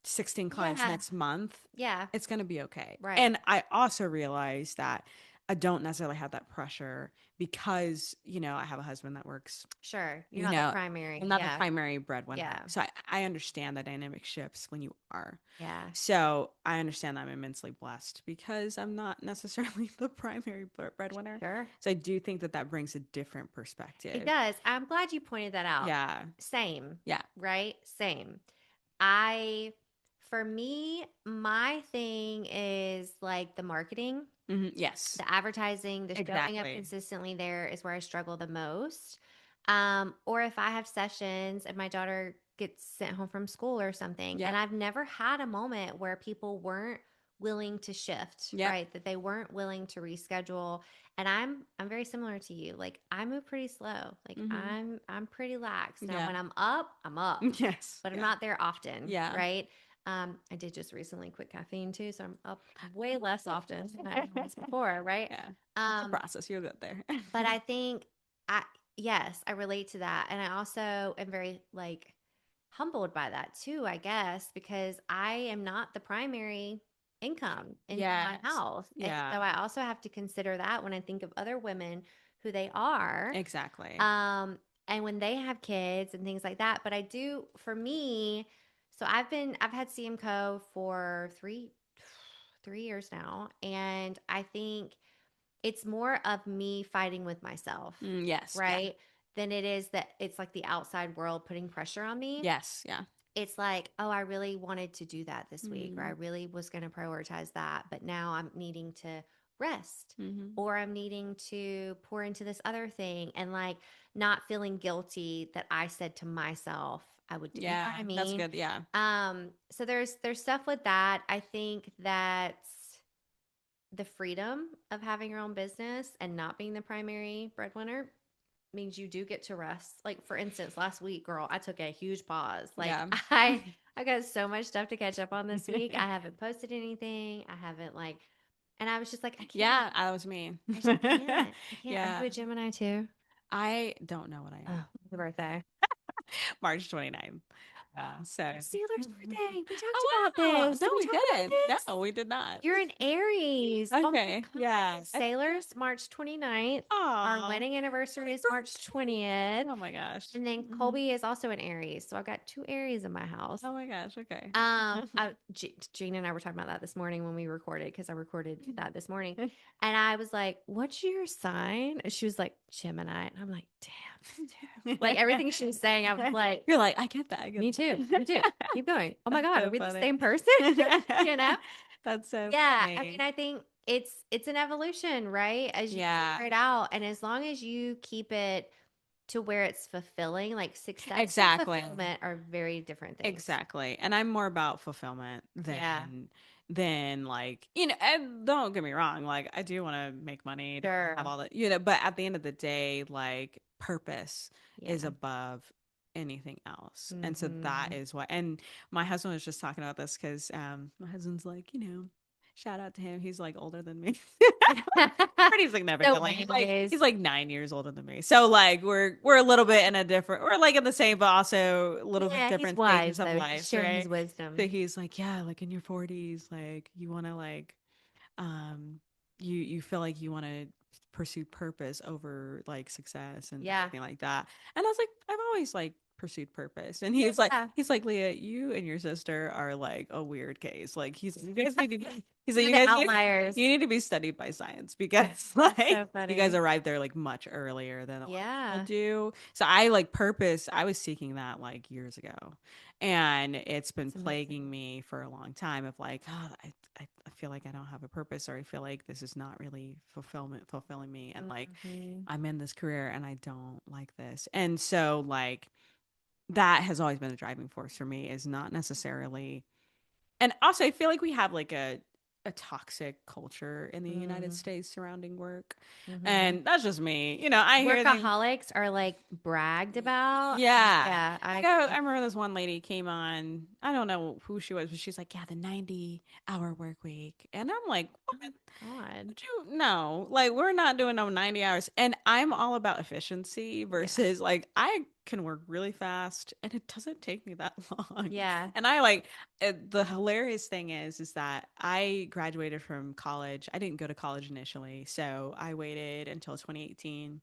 B: 16 clients
A: Yeah.
B: next month,
A: Yeah.
B: it's going to be okay.
A: Right.
B: And I also realize that I don't necessarily have that pressure because, you know, I have a husband that works,
A: Sure. You're
B: you
A: not the
B: know,
A: primary.
B: I'm not the
A: Yeah.
B: primary breadwinner.
A: Yeah.
B: So I understand the dynamic shifts when you are.
A: Yeah.
B: So I understand I'm immensely blessed because I'm not necessarily the primary breadwinner.
A: Sure.
B: So I do think that that brings a different
A: It
B: perspective.
A: does. I'm glad you pointed that out.
B: Yeah.
A: Same.
B: Yeah.
A: Right? Same. I, for me, my thing is like the marketing,
B: Yes.
A: the advertising, the showing up
B: Exactly.
A: consistently there is where I struggle the most. Or if I have sessions and my daughter gets sent home from school or something, and
B: Yep.
A: I've never had a moment where people weren't willing to shift,
B: Yep.
A: right? That they weren't willing to reschedule. And I'm very similar to you. Like I move pretty slow. Like
B: Mm-hmm.
A: I'm pretty lax. Now
B: Yeah.
A: when I'm up, I'm up.
B: Yes.
A: But I'm
B: Yeah.
A: not there often,
B: Yeah.
A: right? I did just recently quit caffeine too, so I'm up way less often than I was before, right?
B: Yeah. It's a
A: Um,
B: process. You'll get there.
A: but I think I yes, I relate to that. And I also am very like humbled by that too, I guess, because I am not the primary income in my
B: Yes.
A: house. And
B: Yeah.
A: so I also have to consider that when I think of other women who they are.
B: Exactly.
A: Um, and when they have kids and things like that. But I do for me, so I've had CMCO for three years now. And I think it's more of me fighting with myself,
B: Yes. Yeah.
A: right? Than it is that it's like the outside world putting pressure on me.
B: Yes. Yeah.
A: It's like, oh, I really wanted to do that this week, or I
B: Mm-hmm.
A: really was going to prioritize that. But now I'm needing to rest,
B: Mm-hmm.
A: or I'm needing to pour into this other thing, and like not feeling guilty that I said to myself I would do. You know
B: Yeah.
A: what I
B: That's
A: mean?
B: good. Yeah.
A: So there's stuff with that. I think that's the freedom of having your own business and not being the primary breadwinner means you do get to rest. Like for instance, last week, girl, I took a huge pause. Like
B: Yeah.
A: I got so much stuff to catch up on this week. I haven't posted anything. I haven't like and I was just like, I can't.
B: Yeah. That was me.
A: I just can't. I can't. Are
B: Yeah.
A: you a Gemini too?
B: I don't know what I
A: Oh,
B: am.
A: the birthday.
B: March 29th. So.
A: It's Sailor's birthday. We talked
B: Oh
A: about
B: wow!
A: this.
B: No,
A: Did we
B: we
A: talk about
B: didn't.
A: this?
B: No, we did not.
A: You're an Aries. Oh my
B: Okay.
A: God.
B: Yeah.
A: Sailors, March 29th. Our
B: Oh.
A: wedding anniversary is March 20th.
B: Oh my gosh.
A: And then
B: Mhm.
A: Colby is also an Aries. So I've got two Aries in my house.
B: Oh my gosh. Okay.
A: Gina and I were talking about that this morning when we recorded because I recorded that this morning. And I was like, what's your sign? And she was like, Gemini. And I'm like, damn. Like everything she was saying, I was like,
B: You're like, I get that. I get
A: me too.
B: that.
A: Me too. Keep going. Oh my
B: That's
A: God, are
B: so
A: we the
B: funny.
A: same person? You know?
B: That's so
A: Yeah. I mean,
B: funny.
A: I think it's an evolution, right? As you
B: Yeah,
A: figure it out. And as long as you keep it to where it's fulfilling, like success and
B: exactly.
A: fulfillment are very different things.
B: Exactly. And I'm more about fulfillment
A: Yeah.
B: than like, you know, and don't get me wrong, like I do want to make money, have
A: Sure.
B: all that, you know, but at the end of the day, like purpose is
A: Yeah.
B: above anything else. And so that
A: Mhm.
B: is what, and my husband was just talking about this because my husband's like, you know, shout out to him. He's like older than me. Pretty
A: So
B: significantly.
A: anyways,
B: He's like 9 years older than me. So like we're a little bit in a different we're like in the same but also a little bit
A: yeah, he's
B: different
A: wise
B: stages of
A: though. He's
B: life,
A: sharing his
B: right? So
A: wisdom.
B: he's like, yeah, like in your 40s, like you want to like um you feel like you want to pursue purpose over like success and
A: Yeah.
B: everything like that. And I was like, I've always like pursued purpose. And
A: Yeah.
B: he's like, Leah, you and your sister are like a weird case. Like you guys need to he's like,
A: We're
B: you
A: the
B: guys
A: outliers.
B: you need to be studied by science because
A: That's
B: like
A: so
B: you guys
A: funny.
B: arrived there like much earlier than a lot of people
A: Yeah.
B: do. So I was seeking that like years ago. And it's been
A: It's
B: plaguing
A: amazing.
B: me for a long time of like, oh, I feel like I don't have a purpose, or I feel like this is not really fulfilling me. And like
A: Mm-hmm.
B: I'm in this career and I don't like this. And so like that has always been a driving force for me, is not necessarily. And also I feel like we have like a toxic culture in the United
A: Mm-hmm.
B: States surrounding work.
A: Mm-hmm.
B: And that's just me. You know, I hear things.
A: Workaholics are like bragged about.
B: Yeah.
A: Yeah,
B: Like
A: I
B: I remember this one lady came on. I don't know who she was, but she's like, "Yeah, the 90-hour work week," and I'm like, "What?
A: God.
B: Would you no? Like, we're not doing no 90 hours." And I'm all about efficiency
A: Yeah.
B: versus like I can work really fast, and it doesn't take me that long.
A: Yeah.
B: And I like the hilarious thing is that I graduated from college. I didn't go to college initially, so I waited until 2018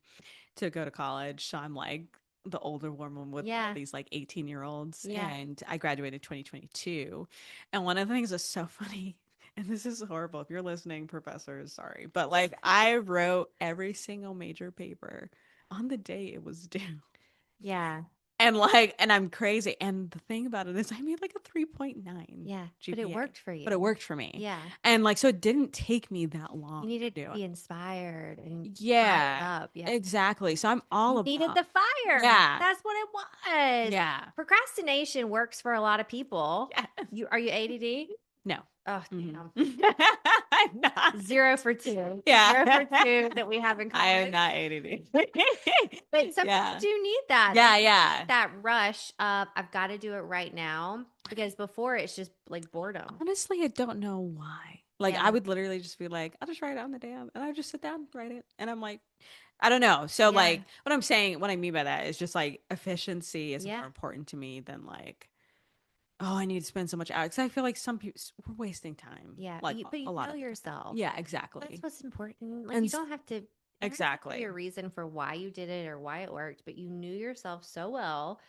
B: to go to college. So I'm like the older woman with all
A: Yeah.
B: these like 18-year-olds.
A: Yeah.
B: And I graduated 2022. And one of the things that's so funny, and this is horrible. If you're listening, professors, sorry. But like I wrote every single major paper on the day it was due.
A: Yeah.
B: And like, and I'm crazy. And the thing about it is, I made like a 3.9
A: Yeah. But it
B: GPA,
A: worked for
B: but it
A: you.
B: worked for me.
A: Yeah.
B: And like, so it didn't take me that
A: You
B: long
A: needed
B: to
A: to
B: do it.
A: be inspired and fired
B: Yeah,
A: up. Yeah.
B: exactly. So I'm all
A: You needed
B: about,
A: the fire.
B: yeah,
A: That's what it was.
B: yeah,
A: Procrastination works for a lot of people.
B: yeah.
A: You are you ADD?
B: No.
A: Oh,
B: Hmm.
A: damn.
B: I'm not.
A: 0 for 2.
B: Yeah.
A: 0 for 2 that we have in
B: I am
A: common.
B: not ADD.
A: But some people
B: Yeah.
A: do need that. They
B: Yeah,
A: do
B: yeah.
A: need that rush of I've got to do it right now because before it's just like boredom.
B: Honestly, I don't know why. Like, I
A: Yeah.
B: would literally just be like, I'll just write it on the day of, and I would just sit down, and write it. And I'm like, I don't know. So,
A: Yeah.
B: like, what I'm saying, what I mean by that is just like efficiency is
A: Yeah.
B: more important to me than like, oh, I need to spend so much hours. 'Cause I feel like some people, we're wasting time,
A: Yeah.
B: like
A: But
B: a
A: you
B: lot
A: know
B: of the time.
A: yourself.
B: Yeah,
A: That's
B: exactly.
A: what's important. Like
B: And
A: you don't have to there doesn't have to be
B: exactly.
A: a reason for why you did it or why it worked, but you knew yourself so well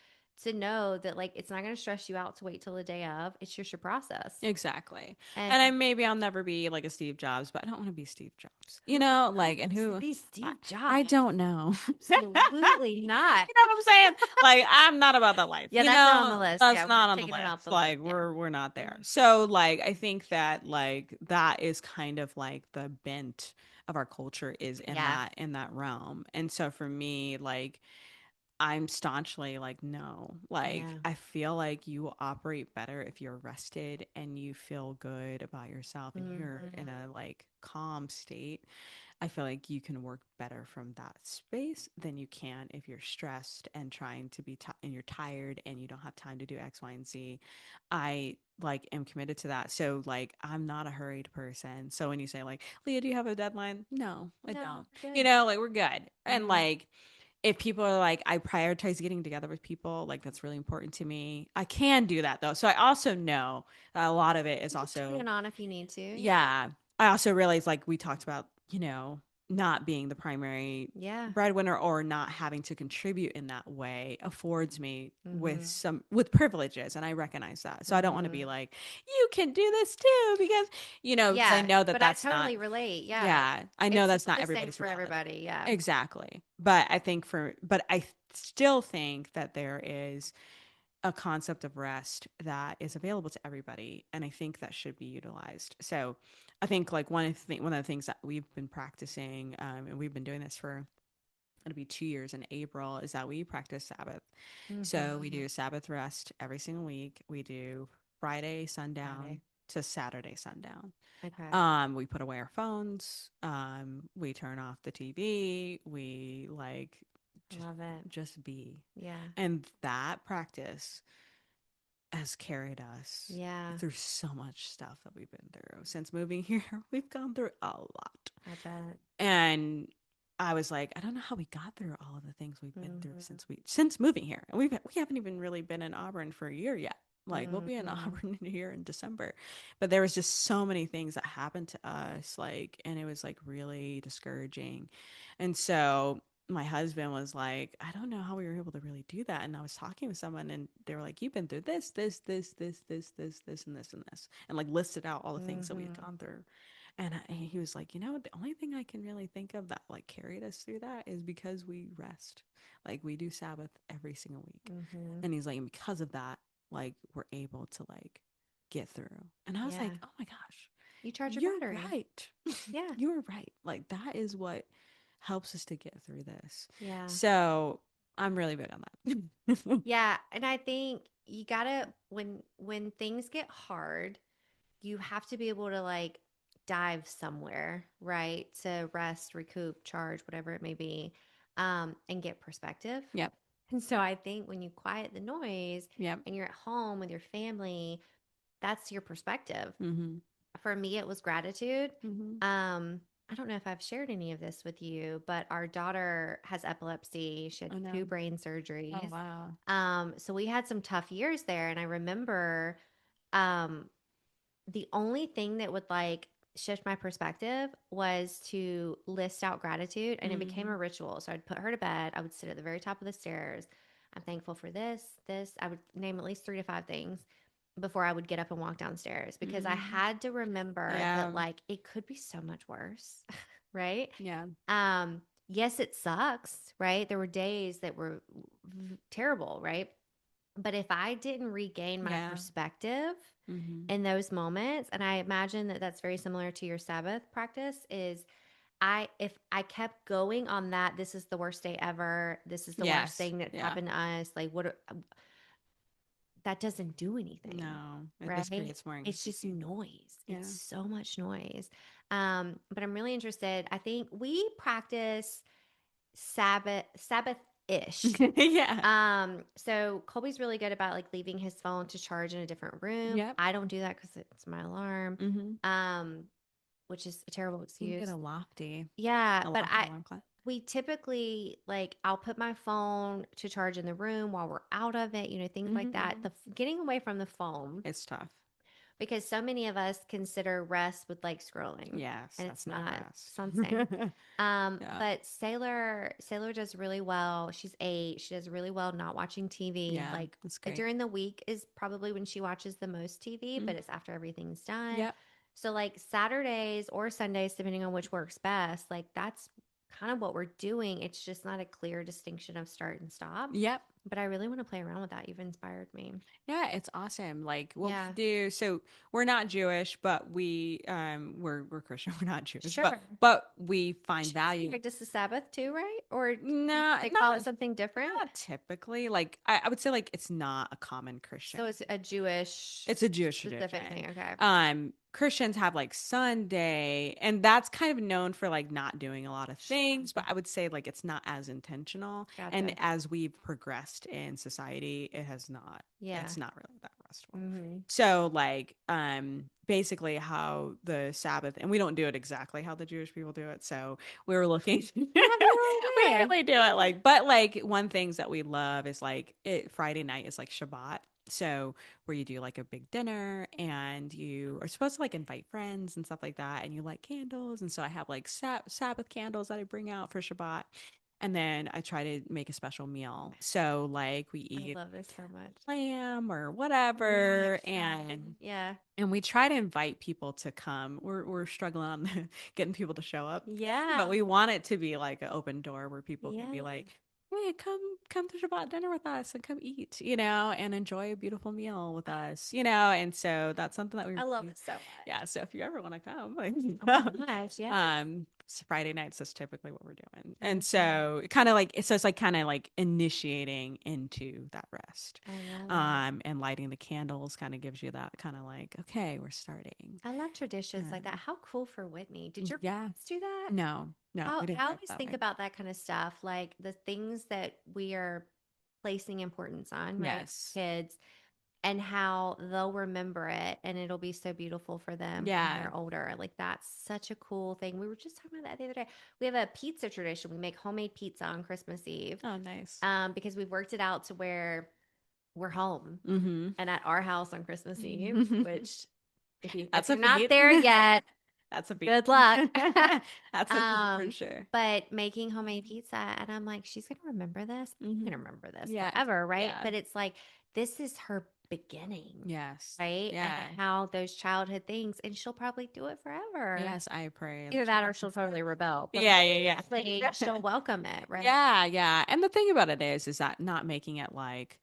A: to know that like it's not going to stress you out to wait till the day of. It's just your process.
B: Exactly.
A: And
B: And maybe I'll never be like a Steve Jobs, but I don't want to be Steve Jobs. You
A: who
B: know, like, and
A: wants to
B: who
A: be
B: I,
A: Steve
B: I
A: Jobs?
B: don't know. You know
A: Absolutely not.
B: what I'm saying? Like, I'm not about that life.
A: Yeah,
B: You
A: that's not on the
B: know,
A: list.
B: that's
A: Yeah, we're
B: not on the
A: taking it off
B: list.
A: the list.
B: Like,
A: Yeah.
B: we're not there.
A: Mhm.
B: So, like, I think that like that is kind of like the bent of our culture is
A: Yeah.
B: in that realm. And so for me, like I'm staunchly like, no. Like,
A: Yeah.
B: I feel like you will operate better if you're rested and you feel good about yourself and you're in
A: Mhm.
B: a like calm state. I feel like you can work better from that space than you can if you're stressed and trying to be and you're tired and you don't have time to do X, Y, and Z. I like am committed to that. So like I'm not a hurried person. So when you say like, Leah, do you have a deadline? No, I
A: No,
B: don't.
A: we're
B: You
A: good.
B: know, like we're good. And
A: Mhm.
B: like if people are like, I prioritize getting together with people, like that's really important to me. I can do that though. So I also know that a lot of it is
A: You can turn
B: also,
A: it on if you need to. Yeah.
B: yeah. I also realize, like we talked about, not being the primary
A: Yeah.
B: breadwinner or not having to contribute in that way affords me with
A: Mhm.
B: with privileges, and I recognize that. So I don't want to be
A: Mhm.
B: like, you can do this too, because I
A: Yeah,
B: know that
A: but I
B: that's not.
A: totally relate. Yeah.
B: Yeah, I know
A: It's
B: that's
A: not
B: not
A: the same
B: everybody's
A: for
B: reality.
A: everybody. Yeah.
B: Exactly. But I still think that there is a concept of rest that is available to everybody, and I think that should be utilized. So I think like one of the things that we've been practicing, and we've been doing this for it'll be 2 years in April, is that we practice Sabbath. So we
A: Mhm.
B: do a Sabbath rest every single week. We do Friday sundown
A: Friday.
B: to Saturday sundown.
A: Okay.
B: We put away our phones. We turn off the TV. We like just
A: Love it.
B: just be.
A: Yeah.
B: And that practice has carried us
A: Yeah.
B: through so much stuff that we've been through since moving here. We've gone through a lot.
A: I bet.
B: And I was like, I don't know how we got through all of the things we've been through
A: Mhm.
B: since moving here. And we haven't even really been in Auburn for a year yet. Like we'll be in
A: Mhm.
B: Auburn here in December. But there was just so many things that happened to us, like, and it was like really discouraging. And so my husband was like, I don't know how we were able to really do that. And I was talking with someone and they were like, you've been through this, and this, and like listed out all the things that we had
A: Mm-hmm.
B: gone through. And he was like, the only thing I can really think of that like carried us through that is because we rest. Like we do Sabbath every single week.
A: Mm-hmm.
B: And he's like, and because of that, like we're able to like get through. And I was like,
A: Yeah.
B: oh my gosh,
A: You charge your
B: you're
A: battery.
B: right.
A: Yeah.
B: You're right. Like that is what helps us to get through this.
A: Yeah.
B: So I'm really big on that.
A: Yeah. And I think you gotta when things get hard, you have to be able to like dive somewhere, right? To rest, recoup, charge, whatever it may be, and get perspective.
B: Yep.
A: And so I think when you quiet the noise
B: Yep.
A: and you're at home with your family, that's your perspective.
B: Mm-hmm.
A: For me, it was gratitude.
B: Mm-hmm.
A: I don't know if I've shared any of this with you, but our daughter has epilepsy. She had
B: Oh no.
A: two brain
B: Oh
A: surgeries.
B: wow.
A: So we had some tough years there. And I remember um, the only thing that would like shift my perspective was to list out gratitude, and it became
B: Mm-hmm.
A: a ritual. So I'd put her to bed. I would sit at the very top of the stairs. I'm thankful for this. I would name at least 3 to 5 things before I would get up and walk downstairs because I
B: Mm-hmm.
A: had to remember
B: Yeah.
A: that like it could be so much worse, right?
B: Yeah.
A: Yes, it sucks, right? There were days that were terrible, right? But if I didn't regain my
B: Yeah.
A: perspective
B: Mm-hmm.
A: in those moments, and I imagine that that's very similar to your Sabbath practice, is if I kept going on that, this is the worst day ever, this is the worst
B: Yes.
A: thing that's
B: Yeah.
A: happened to us, like that doesn't do anything,
B: No. It just
A: right?
B: creates more
A: It's just noise.
B: yeah.
A: It's so much noise. But I'm really interested. I think we practice Sabbath ish.
B: Yeah.
A: So Colby's really good about like leaving his phone to charge in a different room.
B: Yep.
A: I don't do that because it's my alarm,
B: Mm-hmm.
A: um, which is a terrible
B: You can get
A: excuse.
B: a
A: Yeah, but
B: lofty alarm clock.
A: we typically like I'll put my phone to charge in the room while we're out of it, things like that.
B: Mm-hmm.
A: Getting away from the phone,
B: It's tough.
A: because so many of us consider rest with like scrolling,
B: Yes,
A: and
B: that's not
A: it's
B: rest.
A: not the same.
B: Yeah.
A: But Sailor does really well. She's 8. She does really well not watching TV.
B: Yeah,
A: Like
B: that's great.
A: during the week is probably when she watches the most TV,
B: Mm.
A: but it's after everything's done.
B: Yep.
A: So like Saturdays or Sundays, depending on which works best, like that's kind of what we're doing. It's just not a clear distinction of start and stop.
B: Yep.
A: But I really want to play around with that. You've inspired me.
B: Yeah, it's awesome. Like what we
A: Yeah.
B: do, so we're not Jewish, but we're Christian. We're not Jewish,
A: Sure.
B: but we find
A: Christians
B: value.
A: practice the Sabbath too, right? Or
B: No,
A: they call it
B: not
A: something different?
B: not typically. Like I would say like it's not a common Christian.
A: So it's a Jewish
B: It's a Jewish
A: specific
B: tradition.
A: thing. Okay.
B: Christians have like Sunday, and that's kind of known for like not doing a lot of things, but I would say like it's not as intentional. And
A: Gotcha.
B: as we've progressed in society,
A: Yeah.
B: it's not really that restful.
A: Mm-hmm.
B: So like basically how the Sabbath, and we don't do it exactly how the Jewish people do it. So we were looking we
A: I have no idea.
B: really do it like, but like one things that we love is like Friday night is like Shabbat. So where you do like a big dinner and you are supposed to like invite friends and stuff like that, and you light candles. And so I have like Sabbath candles that I bring out for Shabbat. And then I try to make a special meal. So like we
A: I
B: eat
A: love this so much.
B: lamb or
A: Yeah.
B: whatever, and
A: Yeah.
B: we try to invite people to come. We're struggling on getting people to show up,
A: Yeah.
B: but we want it to be like an open door where people can be
A: Yeah.
B: like, hey, come to Shabbat dinner with us and come eat, and enjoy a beautiful meal with us, and so that's something that we
A: I love
B: really,
A: it so much.
B: yeah. So if you ever want to come, like,
A: Oh my gosh. Yeah.
B: so Friday nights is typically what we're doing, and
A: Mhm.
B: so kind of like so it's like kind of like initiating into that rest,
A: I love it.
B: and lighting the candles kind of gives you that kind of like, okay, we're starting.
A: I love traditions like that.
B: Um,
A: How cool for Whitney. Did your
B: yeah,
A: parents do that?
B: no, no, we didn't
A: I
B: grow up
A: always
B: that
A: think
B: way.
A: about that kind of stuff, like the things that we are placing importance on, right?
B: Yes,
A: Kids, and how they'll remember it and it'll be so beautiful for them when
B: yeah.
A: they're older. Like that's such a cool thing. We were just talking about that the other day. We have a pizza tradition. We make homemade pizza on Christmas Eve,
B: Oh, nice.
A: because we've worked it out to where we're home
B: Mm-hmm.
A: and at our house on Christmas Eve, which if
B: That's a
A: you're not
B: feat.
A: there yet,
B: That's a big
A: Good luck.
B: that's a big for
A: um,
B: sure.
A: but making homemade pizza, and I'm like, she's gonna remember this. I'm gonna
B: Hmm.
A: remember this
B: Yeah.
A: forever, right?
B: Yeah.
A: But it's like this is her beginning,
B: Yes.
A: right? And
B: Yeah.
A: how those childhood things, and she'll probably do it forever.
B: Yes, I pray.
A: Either that or she'll totally rebel. But
B: Yeah, yeah,
A: like,
B: yeah.
A: she'll welcome it, right?
B: Yeah, yeah. And the thing about it is that not making it like,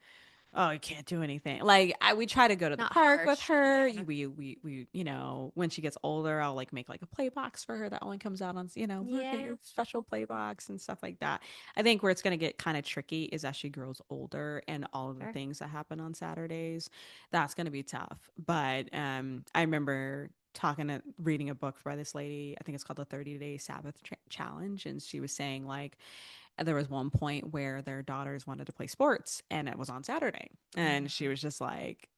B: oh, you can't do anything. Like we try to go to the
A: Not
B: park with
A: harsh.
B: her.
A: Yeah.
B: We when she gets older, I'll like make like a play box for her that only comes out on, look at
A: Yeah.
B: your special play box and stuff like that. I think where it's going to get kind of tricky is as she grows older and all of the
A: Sure.
B: things that happen on Saturdays. That's going to be tough. But I remember reading a book by this lady. I think it's called the 30-day Sabbath challenge, and she was saying like there was one point where their daughters wanted to play sports and it was on Saturday. And she was just like,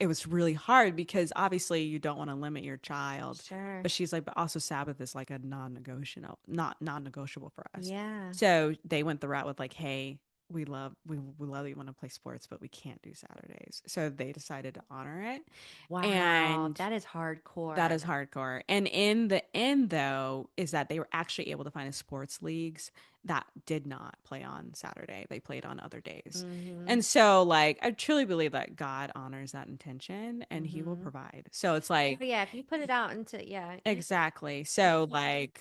B: it was really hard because obviously you don't want to limit your child.
A: Sure.
B: But she's like, but also Sabbath is like a non-negotiable, not non-negotiable for us.
A: Yeah.
B: So they went the route with like, hey, we love that you want to play sports, but we can't do Saturdays. So they decided to honor it.
A: Wow.
B: And
A: That is
B: that
A: hardcore.
B: is hardcore. And in the end, though, is that they were actually able to find a sports leagues that did not play on Saturday. They played on other days.
A: Mm-hmm.
B: And so, like, I truly believe that God honors that intention and he will
A: Mm-hmm.
B: provide. So it's
A: Oh,
B: like,
A: yeah. If you put it out into, yeah.
B: exactly. So, like,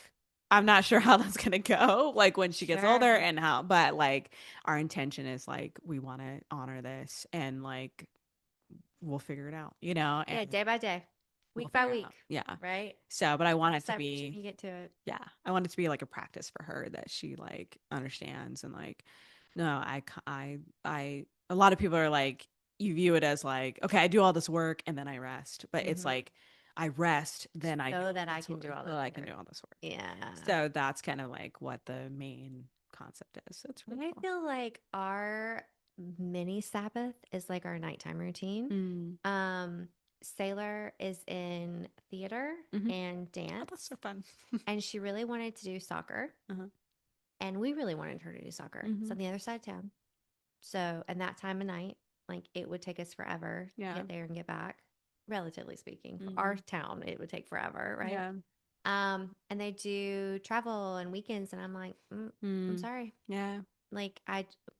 B: I'm not sure how that's going to go, like, when she gets
A: Sure.
B: older and how, but like, our intention is like, we want to honor this and like, we'll figure it out,
A: Yeah.
B: and
A: Day by day,
B: we'll
A: week by
B: figure it
A: week,
B: out. Yeah.
A: right?
B: So, but I want
A: Cross
B: it to
A: that bridge when
B: be,
A: you get to it.
B: yeah, I want it to be like a practice for her that she like understands and like, no, a lot of people are like, you view it as like, okay, I do all this work and then I rest, but it's
A: Mm-hmm.
B: like, I rest, then I do
A: So
B: all
A: that I
B: this
A: can do
B: work,
A: all
B: so
A: this
B: I can do
A: work.
B: all this work.
A: Yeah.
B: So that's kind of like what the main concept is. So it's really
A: I
B: cool.
A: feel like our mini Sabbath is like our nighttime routine.
B: Mm.
A: Um, Sailor is in theater
B: Hmm.
A: and
B: Oh, that's
A: dance,
B: so fun.
A: and she really wanted to do soccer,
B: Uh-huh.
A: and we really wanted her to do soccer. It's
B: Hmm.
A: on the other side of town. So, and that time of night, like it would take us forever to
B: Yeah.
A: get there and get back. Relatively speaking, for our
B: Hmm.
A: town, it would take forever, right?
B: Yeah.
A: And they do travel and weekends, and I'm like, I'm
B: Mm.
A: sorry,
B: Yeah.
A: like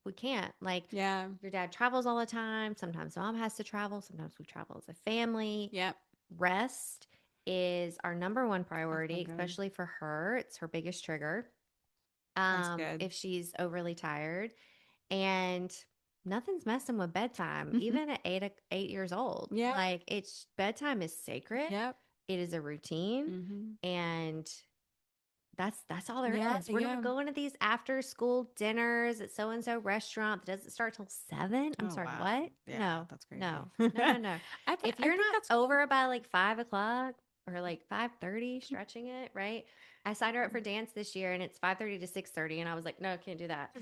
A: we can't. Like
B: Yeah.
A: your dad travels all the time. Sometimes mom has to travel. Sometimes we travel as a family.
B: Yep.
A: Rest is our number one
B: That's so
A: priority,
B: good.
A: especially for her. It's her biggest trigger.
B: That's good.
A: If she's overly tired, and nothing's messing with bedtime, even at 8 years old.
B: Yeah.
A: Like it's bedtime is sacred.
B: Yep.
A: It is a routine,
B: Hmm.
A: and that's all there
B: Yeah.
A: is. We're not
B: Yeah.
A: going to these after school dinners at so and so restaurant that doesn't start till 7. I'm
B: Oh
A: sorry,
B: what?
A: what?
B: Yeah,
A: No,
B: that's crazy.
A: no, no, no, no. If
B: I
A: you're
B: think
A: not
B: that's
A: over by like 5 o'clock or like 5:30, stretching it, right? I signed her up for dance this year and it's 5:30 to 6:30, and I was like, no, I can't do that.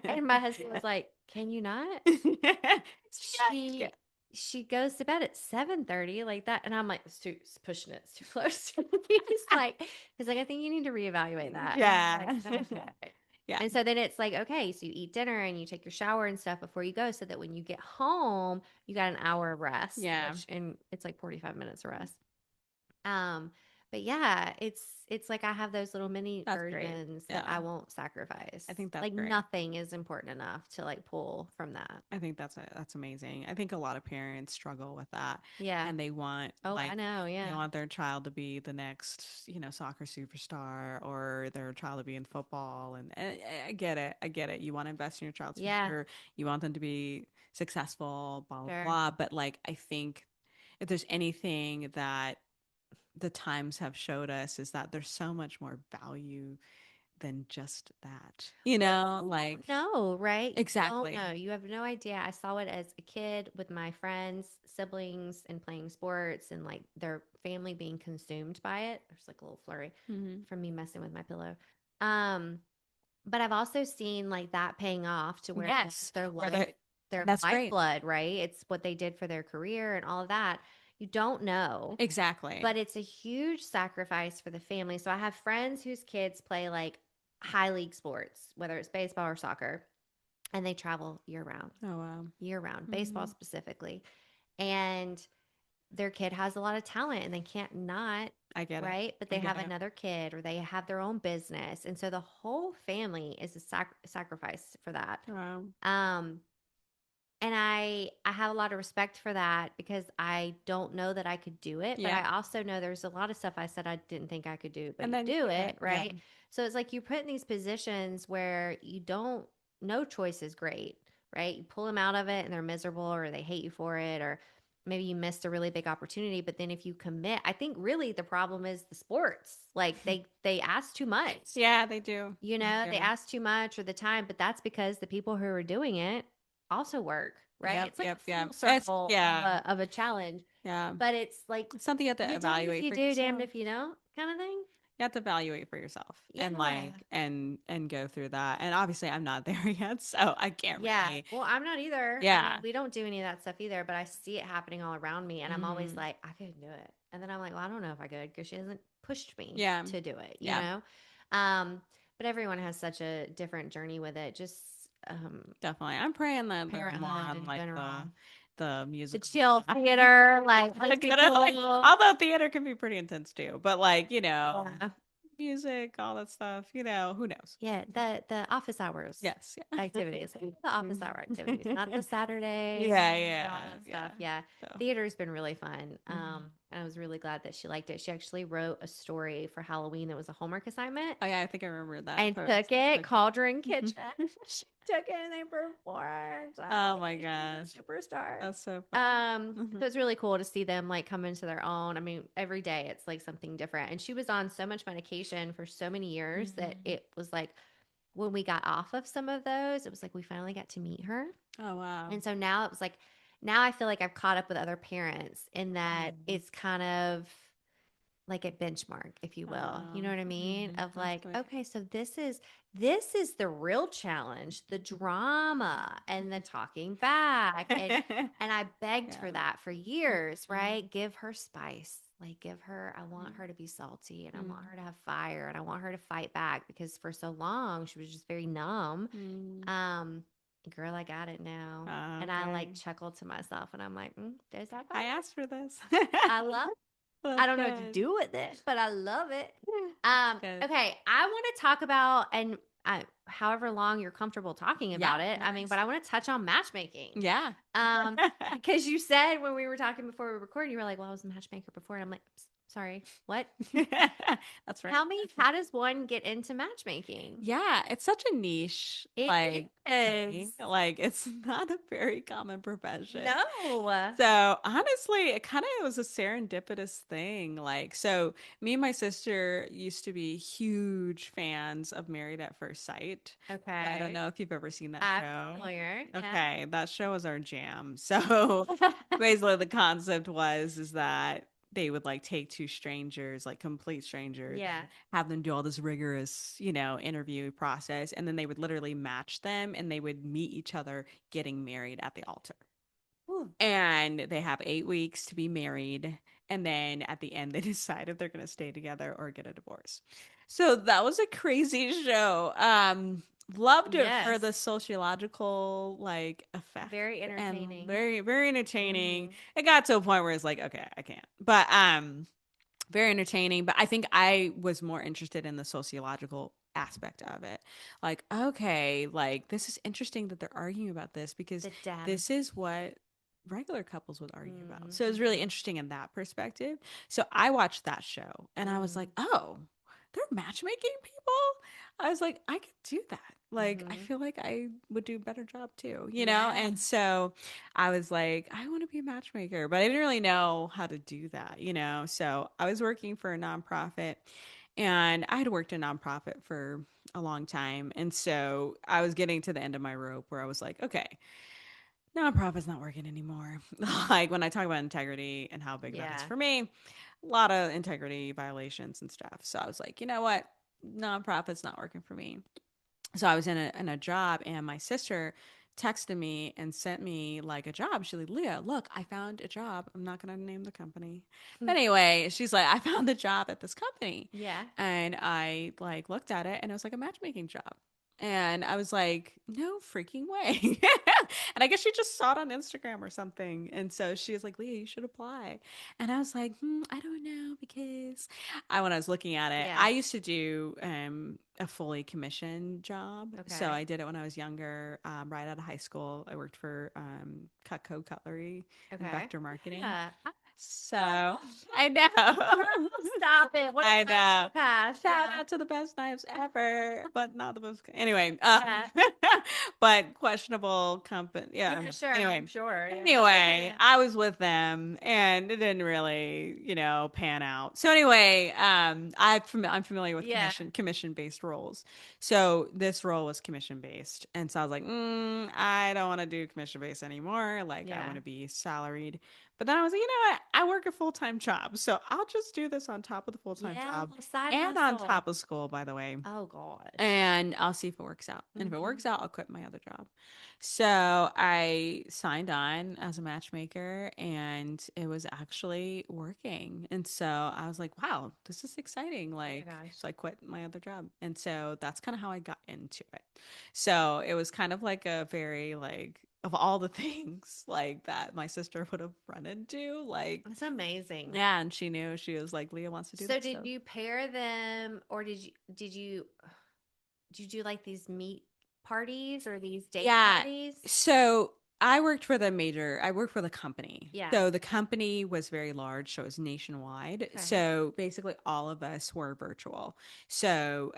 A: And my husband was like, can you not?
B: yeah. Yeah.
A: She she goes to bed at 7:30 like that, and I'm like, it's pushing it, it's too close. He's like, I think you need to reevaluate that. And I'm
B: Yeah.
A: like, okay.
B: Yeah.
A: And so then it's like, okay, so you eat dinner and you take your shower and stuff before you go, so that when you get home you got an hour of rest,
B: Yeah.
A: which, and it's like 45 minutes of rest. um but yeah, it's like I have those little mini
B: That's great.
A: versions that
B: Yeah.
A: I won't sacrifice.
B: I think that's
A: Like
B: great.
A: nothing is important enough to like pull from that.
B: I think that's amazing. I think a lot of parents struggle with that
A: Yeah.
B: and they want
A: Oh, I
B: like
A: know.
B: they
A: Yeah.
B: want their child to be the next, soccer superstar or their child to be in football and I get it. I get it. You want to invest in your child's
A: Yeah.
B: future. You want them to be successful, blah blah
A: Sure.
B: blah, but like I think if there's anything that the times have showed us is that there's so much more value than just that. Like
A: No, right? You don't
B: exactly.
A: know. You have no idea. I saw it as a kid with my friends, siblings, and playing sports, and like their family being consumed by it. There's like a little flurry
B: Hmm.
A: from me messing with my pillow. Um, but I've also seen like that paying off to where that's
B: Yes.
A: their
B: Or
A: life,
B: the
A: their
B: that's great.
A: lifeblood, right? It's what they did for their career and all of that. You don't know,
B: Exactly.
A: but it's a huge sacrifice for the family. So I have friends whose kids play like high league sports, whether it's baseball or soccer, and they travel
B: Oh wow.
A: year round, baseball
B: Hmm.
A: specifically. And their kid has a lot of talent and they can't not,
B: I get it.
A: right? But
B: I
A: they
B: get
A: have
B: it.
A: another kid or they have their own business. And so the whole family is a sacrifice for that.
B: Um,
A: Um, and I have a lot of respect for that because I don't know that I could do it, but
B: yeah.
A: I also know there's a lot of stuff I said I didn't think I could do, but
B: And
A: you
B: then
A: do
B: yeah,
A: it,
B: yeah.
A: right? So it's like you put in these positions where you don't, no choice is great, right? You pull them out of it and they're miserable or they hate you for it, or maybe you missed a really big opportunity. But then if you commit, I think really the problem is the sports. Like they ask too much.
B: Yeah, they do.
A: You
B: They
A: know, they
B: do.
A: ask too much or the time, but that's because the people who are doing it also work, right?
B: Yep,
A: It's like
B: yep,
A: a
B: yep.
A: full
B: It's
A: circle
B: yeah,
A: of a challenge,
B: yeah.
A: but it's like
B: It's something you have to
A: you damned if
B: evaluate
A: you
B: for
A: do, damned
B: yourself.
A: if you don't, kind of thing.
B: You have to evaluate for yourself and
A: Yeah.
B: go through that. And obviously I'm not there yet, so I can't
A: Yeah.
B: really.
A: Well, I'm not either. I mean,
B: Yeah.
A: we don't do any of that stuff either, but I see it happening all around me. And I'm always
B: Hmm.
A: like, I couldn't do it. And then I'm like, well, I don't know if I could because she hasn't pushed me
B: Yeah.
A: to do it, you
B: Yeah.
A: know? Um, but everyone has such a different journey with it. Just
B: Definitely. I'm praying that they're more
A: parenthood
B: on
A: in
B: like
A: general.
B: the
A: The
B: musical
A: chill
B: side.
A: theater, like,
B: Like,
A: let's be
B: like,
A: cool.
B: although theater can be pretty intense too, but like,
A: Yeah.
B: music, all that stuff, who knows?
A: Yeah, the office hours
B: Yes. Yeah.
A: activities, the office hour activities, not the Saturdays
B: Yeah,
A: and all
B: yeah,
A: that
B: yeah.
A: stuff. Yeah,
B: So,
A: theater's been really fun.
B: mhm.
A: I was really glad that she liked it. She actually wrote a story for Halloween that was a homework assignment
B: Oh yeah, I think I remember that
A: and
B: post.
A: took it,
B: Like,
A: Cauldron Kitchen. She took it and they performed.
B: oh
A: Oh,
B: my
A: she's a
B: gosh,
A: superstar.
B: that's so
A: So
B: fun.
A: it's really cool to see them like come into their own. I mean, every day it's like something different. And she was on so much medication for so many years that
B: Mhm.
A: it was like when we got off of some of those, it was like we finally got to meet her.
B: Oh wow.
A: And so now it was like, now I feel like I've caught up with other parents in that
B: Mhm.
A: it's kind of like a benchmark, if you will. You know what I mean? Of
B: That's
A: like,
B: good.
A: okay, so this is the real challenge, the drama and the talking back. And I begged
B: Yeah.
A: for that for years,
B: Mhm.
A: right? Give her spice. Like give her, I want her to be salty and I want her to have fire and I want her to fight back because for so long she was just very numb.
B: Mm.
A: Um, girl, I got it now. And I like
B: Okay.
A: chuckled to myself and I'm like, there's that
B: I
A: fire.
B: asked for this.
A: I love I
B: That's
A: don't know what to
B: good.
A: do with it, but I love it.
B: That's good.
A: Okay, I want to talk about and however long you're comfortable talking
B: Yeah,
A: about it.
B: no
A: I mean, but
B: worries.
A: I want to touch on matchmaking.
B: Yeah.
A: Um, because you said when we were talking before we recorded, you were like, "Well, I was a matchmaker before," and I'm like, "Sorry, what?"
B: That's right.
A: Tell me, how does one get into matchmaking?
B: Yeah, it's such a niche,
A: It
B: like thing.
A: is.
B: Like it's not a very common profession.
A: No.
B: So honestly, it kind of was a serendipitous thing. Like, so me and my sister used to be huge fans of Married at First Sight. I don't
A: Okay.
B: know if you've ever seen that
A: I'm
B: show.
A: familiar. Yeah.
B: Okay, that show was our jam. So basically the concept was is that they would like take two strangers, like complete strangers,
A: Yeah.
B: have them do all this rigorous, interview process, and then they would literally match them and they would meet each other getting married at the altar.
A: Ooh.
B: And they have 8 weeks to be married. And then at the end, they decide if they're going to stay together or get a divorce. So that was a crazy show. Loved it for the
A: Yes.
B: sociological like
A: Very
B: effect and
A: entertaining.
B: very, very entertaining.
A: Mm-hmm.
B: It got to a point where it's like, okay, I can't. But very entertaining. But I think I was more interested in the sociological aspect of it. Like, okay, like this is interesting that they're arguing about this because
A: The data.
B: this is what regular couples would argue about. So it was really
A: Mm-hmm.
B: interesting in that perspective. So I watched that show and I was like,
A: Mm-hmm.
B: oh, they're matchmaking people. I was like, I could do that. Like, I
A: Mm-hmm.
B: feel like I would do a better job too,
A: Yeah.
B: And so I was like, I want to be a matchmaker, but I didn't really know how to do that, So I was working for a nonprofit and I had worked in nonprofit for a long time. And so I was getting to the end of my rope where I was like, okay, nonprofit's not working anymore. Like when I talk about integrity and how big that is
A: Yeah.
B: for me, a lot of integrity violations and stuff. So I was like, you know what? Nonprofit's not working for me. So I was in a job and my sister texted me and sent me like a job. She's like, Leah, look, I found a job. I'm not gonna name the company. But anyway, she's like, I found a job at this company.
A: Yeah.
B: And I like looked at it and it was like a matchmaking job. And I was like, no freaking way. And I guess she just saw it on Instagram or something. And so she was like, Leah, you should apply. And I was like, I don't know because when I was looking at it,
A: Yeah.
B: I used to do a fully commissioned job. So
A: Okay.
B: I did it when I was younger, right out of high school. I worked for Cutco Cutlery and
A: Okay.
B: Vector Marketing.
A: Yeah.
B: So I know.
A: Stop it. What
B: I know.
A: past?
B: Shout
A: Yeah.
B: out to the best knives ever, but not the most. Anyway,
A: Yeah.
B: but questionable company. Yeah.
A: Yeah, sure.
B: Anyway,
A: Sure. Yeah.
B: anyway, I was with them, and it didn't really, pan out. So anyway, I'm familiar with
A: Yeah.
B: commission based roles. So this role was commission based, and so I was like, I don't want to do commission based anymore. Like I
A: Yeah.
B: want to be salaried. But then I was like, you know what? I work a full time job, so I'll just do this on top of the full time
A: Yeah.
B: job
A: Side
B: and on
A: hustle.
B: top of school, by the way.
A: Oh gosh.
B: And I'll see if it works out. And if it
A: Mhm.
B: works out, I'll quit my other job. So I signed on as a matchmaker and it was actually working. And so I was like, wow, this is exciting.
A: Oh my
B: Like,
A: gosh.
B: so I quit my other job. And so that's kind of how I got into it. So it was kind of like a very, like, of all the things like that my sister would have run into, like,
A: That's amazing.
B: yeah, and she knew she was like, Leah wants to do
A: So
B: this.
A: did
B: So
A: you pair them or did you do like these meet parties or these date
B: yeah.
A: parties?
B: So I worked for the company.
A: Yeah.
B: So the company was very large, so it was nationwide.
A: Okay.
B: So basically all of us were virtual. So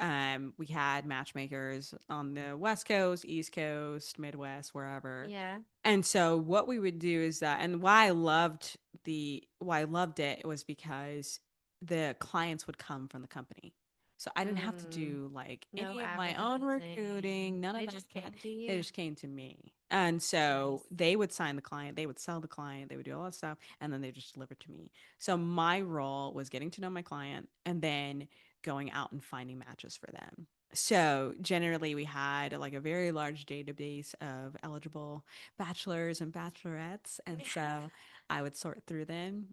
B: we had matchmakers on the West Coast, East Coast, Midwest, wherever.
A: Yeah.
B: And so what we would do is that, and why I loved it was because the clients would come from the company. So I didn't have to
A: Mm,
B: do like
A: no
B: any of my own
A: advertising.
B: recruiting, none
A: They
B: of
A: just
B: that.
A: came to
B: They
A: you.
B: just came to me. And
A: Nice.
B: so they would sign the client, they would sell the client, they would do all that stuff, and then they just deliver to me. So my role was getting to know my client and then going out and finding matches for them. So generally we had like a very large database of eligible bachelors and bachelorettes. And so I would sort through them.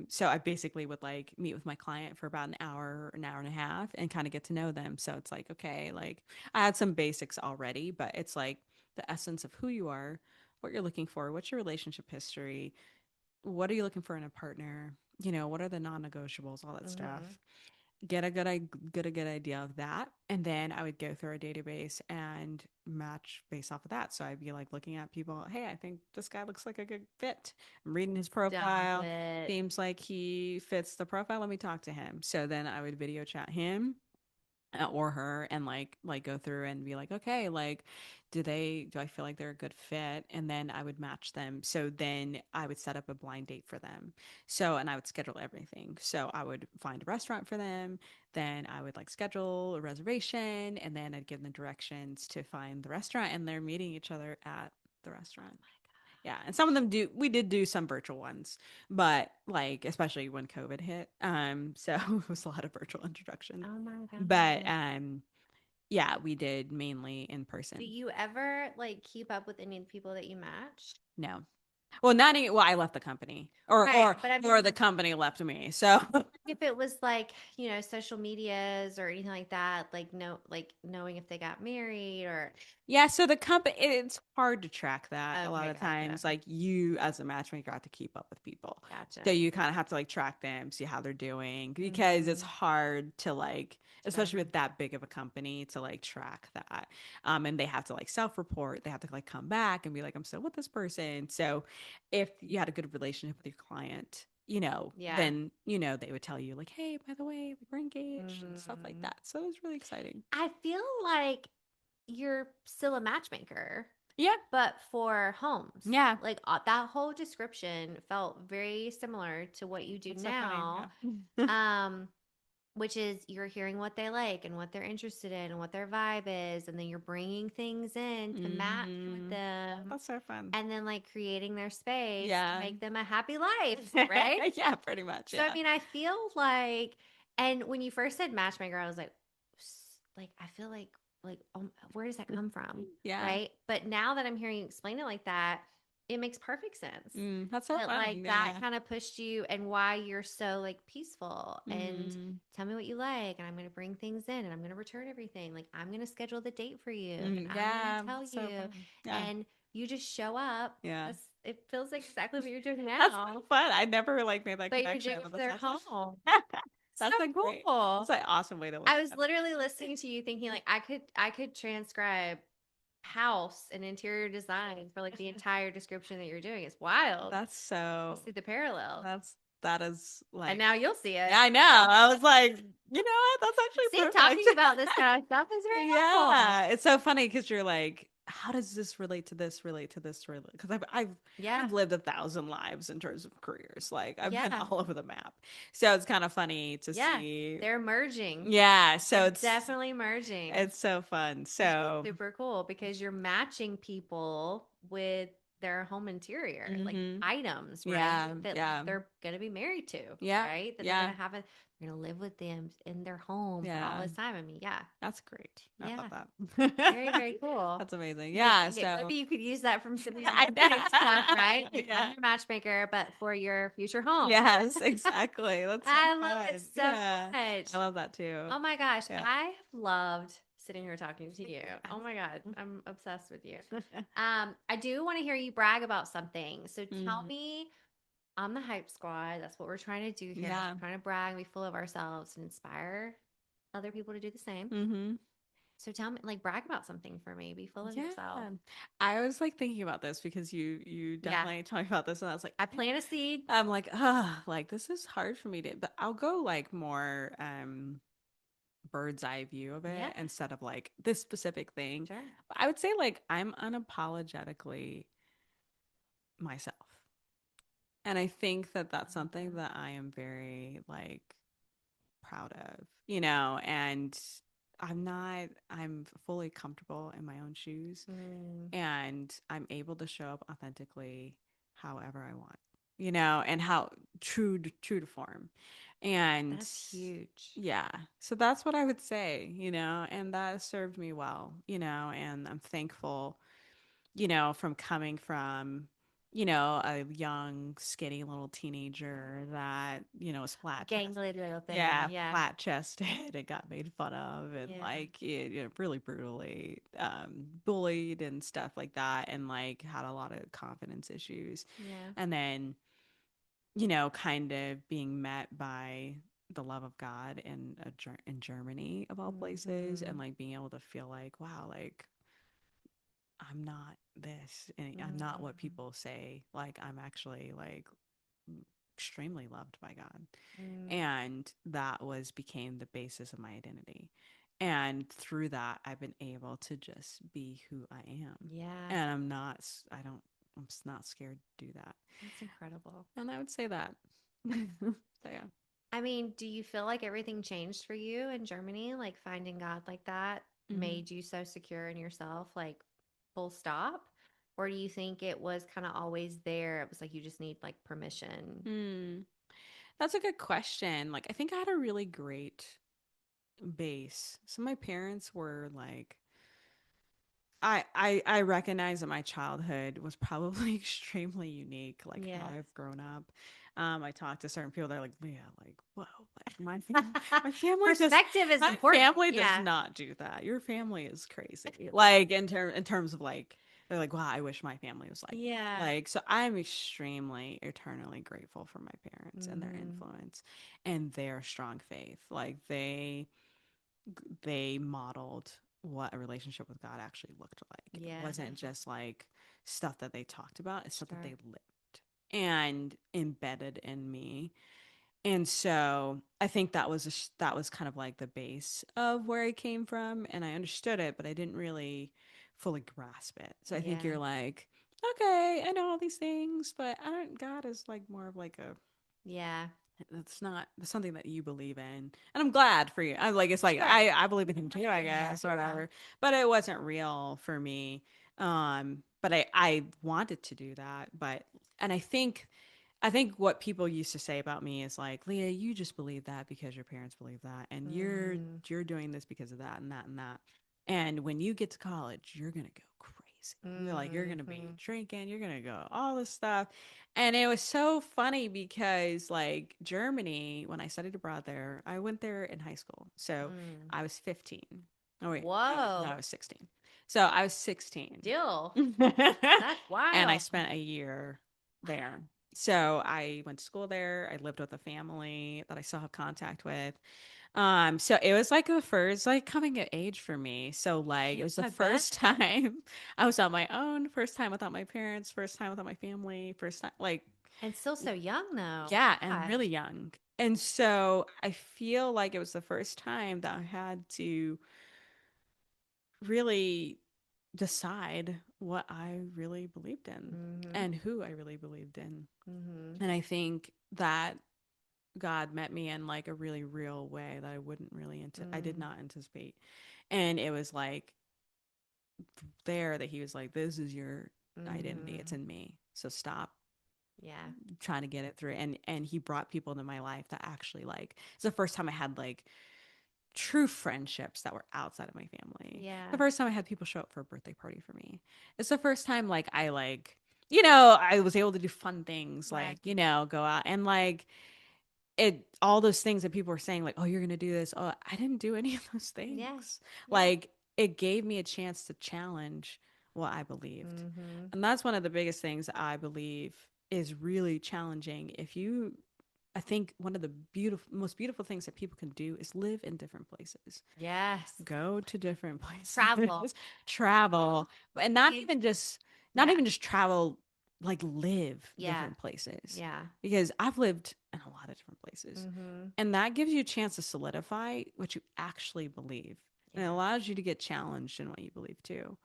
B: So I basically would like meet with my client for about an hour and a half, and kind of get to know them. So it's like, okay, like I had some basics already, but it's like the essence of who you are, what you're looking for, what's your relationship history, what are you looking for in a partner, what are the non-negotiables, all that stuff.
A: Hmm.
B: Get a good idea of that, and then I would go through our database and match based off of that. So I'd be like looking at people, hey, I think this guy looks like a good fit. I'm reading his
A: Stop
B: profile,
A: it.
B: seems like he fits the profile, let me talk to him. So then I would video chat him, or her, and like go through and be like, okay, like do I feel like they're a good fit, and then I would match them. So then I would set up a blind date for them. So, and I would schedule everything. So I would find a restaurant for them, then I would like schedule a reservation, and then I'd give them directions to find the restaurant, and they're meeting each other at the restaurant. Yeah, and some of them we did do some virtual ones, but like especially when COVID hit, so it was a lot of virtual introductions.
A: Oh my
B: But
A: God.
B: yeah, we did mainly in
A: Do
B: person.
A: you ever like keep up with any of the people that you match?
B: No. Well, not any, well, I left the company,
A: Right. But I
B: or
A: mean,
B: the company left me. So
A: if it was like, social medias or anything like that, like like knowing if they got married or
B: yeah, so the company, it's hard to track that a lot
A: okay,
B: of
A: gotcha.
B: times. Like you as a matchmaker have to keep up with people. So
A: Gotcha.
B: you kind of have to like track them, see how they're doing, because it's
A: Mm-hmm.
B: hard to like,
A: Track.
B: especially with that big of a company, to like track that. And they have to like self-report. They have to like come back and be like, I'm still with this person. So if you had a good relationship with your client,
A: Yeah.
B: then they would tell you like, hey, by the way, we're engaged and stuff like
A: Mm.
B: that. So it was really exciting.
A: I feel like you're still a matchmaker,
B: Yeah.
A: but for homes.
B: Yeah.
A: Like that whole description felt very similar to what you do
B: That's so funny.
A: now.
B: Yeah.
A: Um, which is you're hearing what they like and what they're interested in and what their vibe is, and then you're bringing things in to match with
B: Hmm.
A: them,
B: That's so fun.
A: and then like creating their space to
B: Yeah.
A: make them a happy life, right?
B: Yeah, pretty much.
A: So I
B: Yeah.
A: mean, I feel like, and when you first said matchmaker, I was like, like I feel like where does that come from,
B: Yeah.
A: right? But now that I'm hearing you explain it like that, it makes perfect sense.
B: That's so
A: But
B: fun.
A: like that
B: Yeah.
A: kind of pushed you and why you're so like peaceful and
B: Mm-hmm.
A: tell me what you like and I'm going to bring things in and I'm going to return everything. Like I'm going to schedule the date for you and I'm going
B: Yeah.
A: to tell
B: So
A: you
B: fun. Yeah.
A: and you just show up.
B: Yeah.
A: It feels like exactly what you're doing
B: That's
A: now,
B: so fun. I never like made that
A: but you're
B: connection,
A: doing it
B: but
A: for their
B: that's awesome.
A: home. So
B: That's a great,
A: cool.
B: that's an awesome way to look
A: I was
B: at
A: literally listening to you thinking like I could transcribe house and interior design for like the entire description that you're doing. It's
B: it.
A: wild.
B: That's
A: I
B: so,
A: see the parallels.
B: that is
A: And
B: like,
A: now you'll see
B: yeah,
A: it.
B: I know. I was like, you know what? That's
A: See,
B: actually
A: talking
B: perfect.
A: about this kind of stuff is very helpful.
B: Yeah, it's so funny because you're like, how does this relate to this? Relate to this? Because
A: Yeah.
B: I've lived 1,000 lives in terms of careers. Like I've been
A: Yeah.
B: all over the map, so it's kind of funny to
A: Yeah.
B: see.
A: They're merging.
B: Yeah, so
A: They're definitely merging,
B: it's so fun.
A: which is
B: So,
A: super cool because you're matching people with their home interior, like
B: hmm,
A: items, right?
B: yeah,
A: That
B: yeah,
A: they're going to be married to,
B: yeah,
A: right? That they're going
B: yeah,
A: to have a, they're going to live with them in their home for all
B: yeah.
A: this time. I mean, yeah.
B: That's great. I
A: Yeah.
B: love that.
A: Very, very cool.
B: That's amazing.
A: You could
B: Yeah.
A: maybe
B: So
A: you could use that from some of your
B: I
A: marketing stuff, right?
B: know.
A: Like I'm
B: Yeah.
A: your matchmaker, but for your future home.
B: Yes, exactly. That's so
A: I love it
B: fun.
A: so
B: Yeah.
A: much.
B: I love that too.
A: Oh my gosh,
B: Yeah.
A: I have loved sitting here talking to you. Oh my God, I'm obsessed with you. I do want to hear you brag about something. So tell
B: Mhm.
A: me, I'm the hype squad. That's what we're trying to do here.
B: Yeah.
A: We're trying to brag, be full of ourselves, and inspire other people to do the same.
B: Hmm.
A: So tell me, like, brag about something for me. Be full of
B: Yeah.
A: yourself.
B: I was like thinking about this because you
A: Yeah,
B: definitely talked about this and I was like
A: I plant a seed.
B: I'm like, ah, like this is hard for me to, but I'll go like more bird's eye view of
A: Yeah,
B: it instead of like this specific thing.
A: sure.
B: But I would say like I'm unapologetically myself. And I think that that's something that I am very like proud of, and I'm fully comfortable in my own shoes
A: Mm,
B: and I'm able to show up authentically however I want, and how true to form. And
A: that's huge.
B: yeah, so that's what I would say, and that served me well, and I'm thankful, from coming from, a young, skinny little teenager that, was flat chested.
A: Gangly little thing.
B: Yeah,
A: Yeah,
B: flat chested and got made fun of and
A: yeah,
B: like really brutally bullied and stuff like that and like had a lot of confidence issues.
A: yeah.
B: And then, kind of being met by the love of God in Germany of all places and
A: Mm-hmm.
B: like being able to feel like, wow, like I'm not this and I'm not what
A: Mm-hmm.
B: people say. Like I'm actually like extremely loved by God.
A: Mm,
B: And that was became the basis of my identity. And through that I've been able to just be who I am.
A: yeah,
B: And I'm not scared to do that.
A: that's incredible.
B: And I would say that. So yeah.
A: I mean, do you feel like everything changed for you in Germany? Like finding God like that
B: Mm-hmm.
A: made you so secure in yourself, like full stop? Or do you think it was kind of always there? It was like you just need like permission.
B: Mm. That's a good question. Like I think I had a really great base. So my parents were like I recognize that my childhood was probably extremely unique, like how
A: Yeah.
B: I've grown up. I talk to certain people, they're like, yeah, like, whoa, like my family just
A: Perspective is
B: my
A: important.
B: family does
A: Yeah.
B: not do that. Your family is crazy. Like in terms of like they're like, wow, I wish my family was like that.
A: Yeah.
B: Like, so I'm extremely eternally grateful for my parents and their
A: Mm-hmm.
B: influence and their strong faith. Like they modeled what a relationship with God actually looked like. It
A: Yeah.
B: wasn't just like stuff that they talked about, it's stuff that
A: Sure.
B: they lived and embedded in me. And so I think that was kind of like the base of where I came from and I understood it, but I didn't really fully grasp it. So I think
A: Yeah.
B: you're like, okay, I know all these things, but I don't God is like more of like a
A: Yeah.
B: that's not that's something that you believe in and I'm glad for you. I'm like it's like
A: Sure.
B: I believe in him too, I guess, or whatever, but it wasn't real for me. But I wanted to do that, but and I think what people used to say about me is like, Leah, you just believe that because your parents believe that and
A: Mm,
B: you're doing this because of that and that and that, and when you get to college you're gonna go crazy. You're like, you're gonna be
A: Mm-hmm.
B: drinking, you're gonna go all this stuff. And it was so funny because like Germany, when I studied abroad there, I went there in high school. So
A: Mm.
B: I was 15. Oh wait, no,
A: Whoa.
B: I was 16. So I was 16.
A: Still. That's
B: And I
A: wild.
B: spent a year there. So I went to school there. I lived with a family that I still have contact with. So it was like the first like coming of age for me. So like it was the
A: I bet.
B: first time I was on my own, first time without my parents, first time without my family, first time like
A: And still so young, though.
B: yeah, and
A: Gosh.
B: really young. And so I feel like it was the first time that I had to really decide what I really believed in
A: Mm-hmm.
B: and who I really believed in.
A: Mm-hmm.
B: And I think that God met me in like a really real way that I wouldn't really I did
A: Mm-hmm.
B: not anticipate. And it was like there that he was like, this is your identity. It's
A: Mm-hmm.
B: in me. So stop
A: Yeah.
B: trying to get it through. And he brought people into my life that actually like it's the first time I had like true friendships that were outside of my family. The
A: Yeah.
B: first time I had people show up for a birthday party for me. It's the first time like I like I was able to do fun things
A: Right.
B: like, go out and like it all those things that people were saying like, "Oh, you're going to do this." Oh, I didn't do any of those
A: Yeah.
B: things.
A: Yeah.
B: Like it gave me a chance to challenge what I believed.
A: Mm-hmm.
B: And that's one of the biggest things I believe is really challenging. I think one of the most beautiful things that people can do is live in different places.
A: Yes.
B: Go to different
A: Travel.
B: places, travel, and not
A: It-
B: even just
A: Yeah.
B: travel, like live
A: Yeah.
B: different places.
A: Yeah.
B: Because I've lived in a lot of different places,
A: Mm-hmm.
B: and that gives you a chance to solidify what you actually believe, and it
A: Yeah.
B: allows you to get challenged in what you believe too.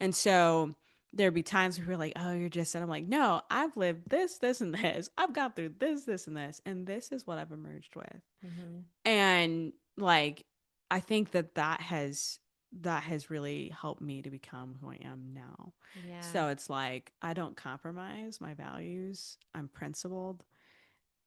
B: And so there'd be times where you're like, oh, you're just, and I'm like, no, I've lived this, this, and this. I've gone through this, this, and this, and this is what I've emerged with.
A: Mm-hmm.
B: And like, I think that has really helped me to become who I am now.
A: Yeah.
B: So it's like I don't compromise my values. I'm principled.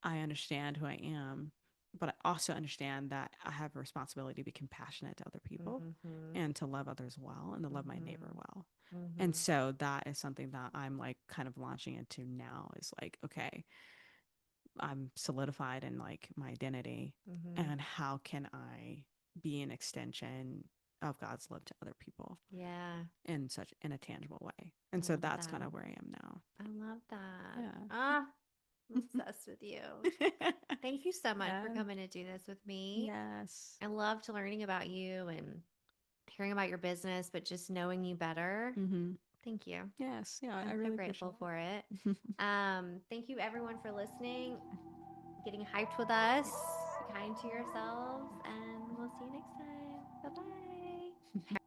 B: I understand who I am, but I also understand that I have a responsibility to be compassionate to other people
A: Mm-hmm.
B: and to love others well and to love my neighbor
A: Mm-hmm.
B: well. And
A: Mm-hmm.
B: so that is something that I'm like kind of launching into now is like, okay, I'm solidified in like my identity
A: Mm-hmm.
B: and how can I be an extension of God's love to other people
A: Yeah.
B: in a tangible way.
A: I
B: And so
A: love
B: that's kind
A: that.
B: of where I am now.
A: I love that.
B: Yeah.
A: Ah, I'm obsessed with you. Thank you so much for
B: Yeah.
A: coming to do this with me.
B: Yes.
A: I loved learning about you and hearing about your business, but just knowing you better.
B: Mm-hmm.
A: Thank you.
B: Yes. Yeah. I
A: I'm so
B: really appreciate
A: grateful for it.
B: it.
A: Thank you everyone for listening, getting hyped with us. Be kind to yourselves, and we'll see you next time. Bye bye.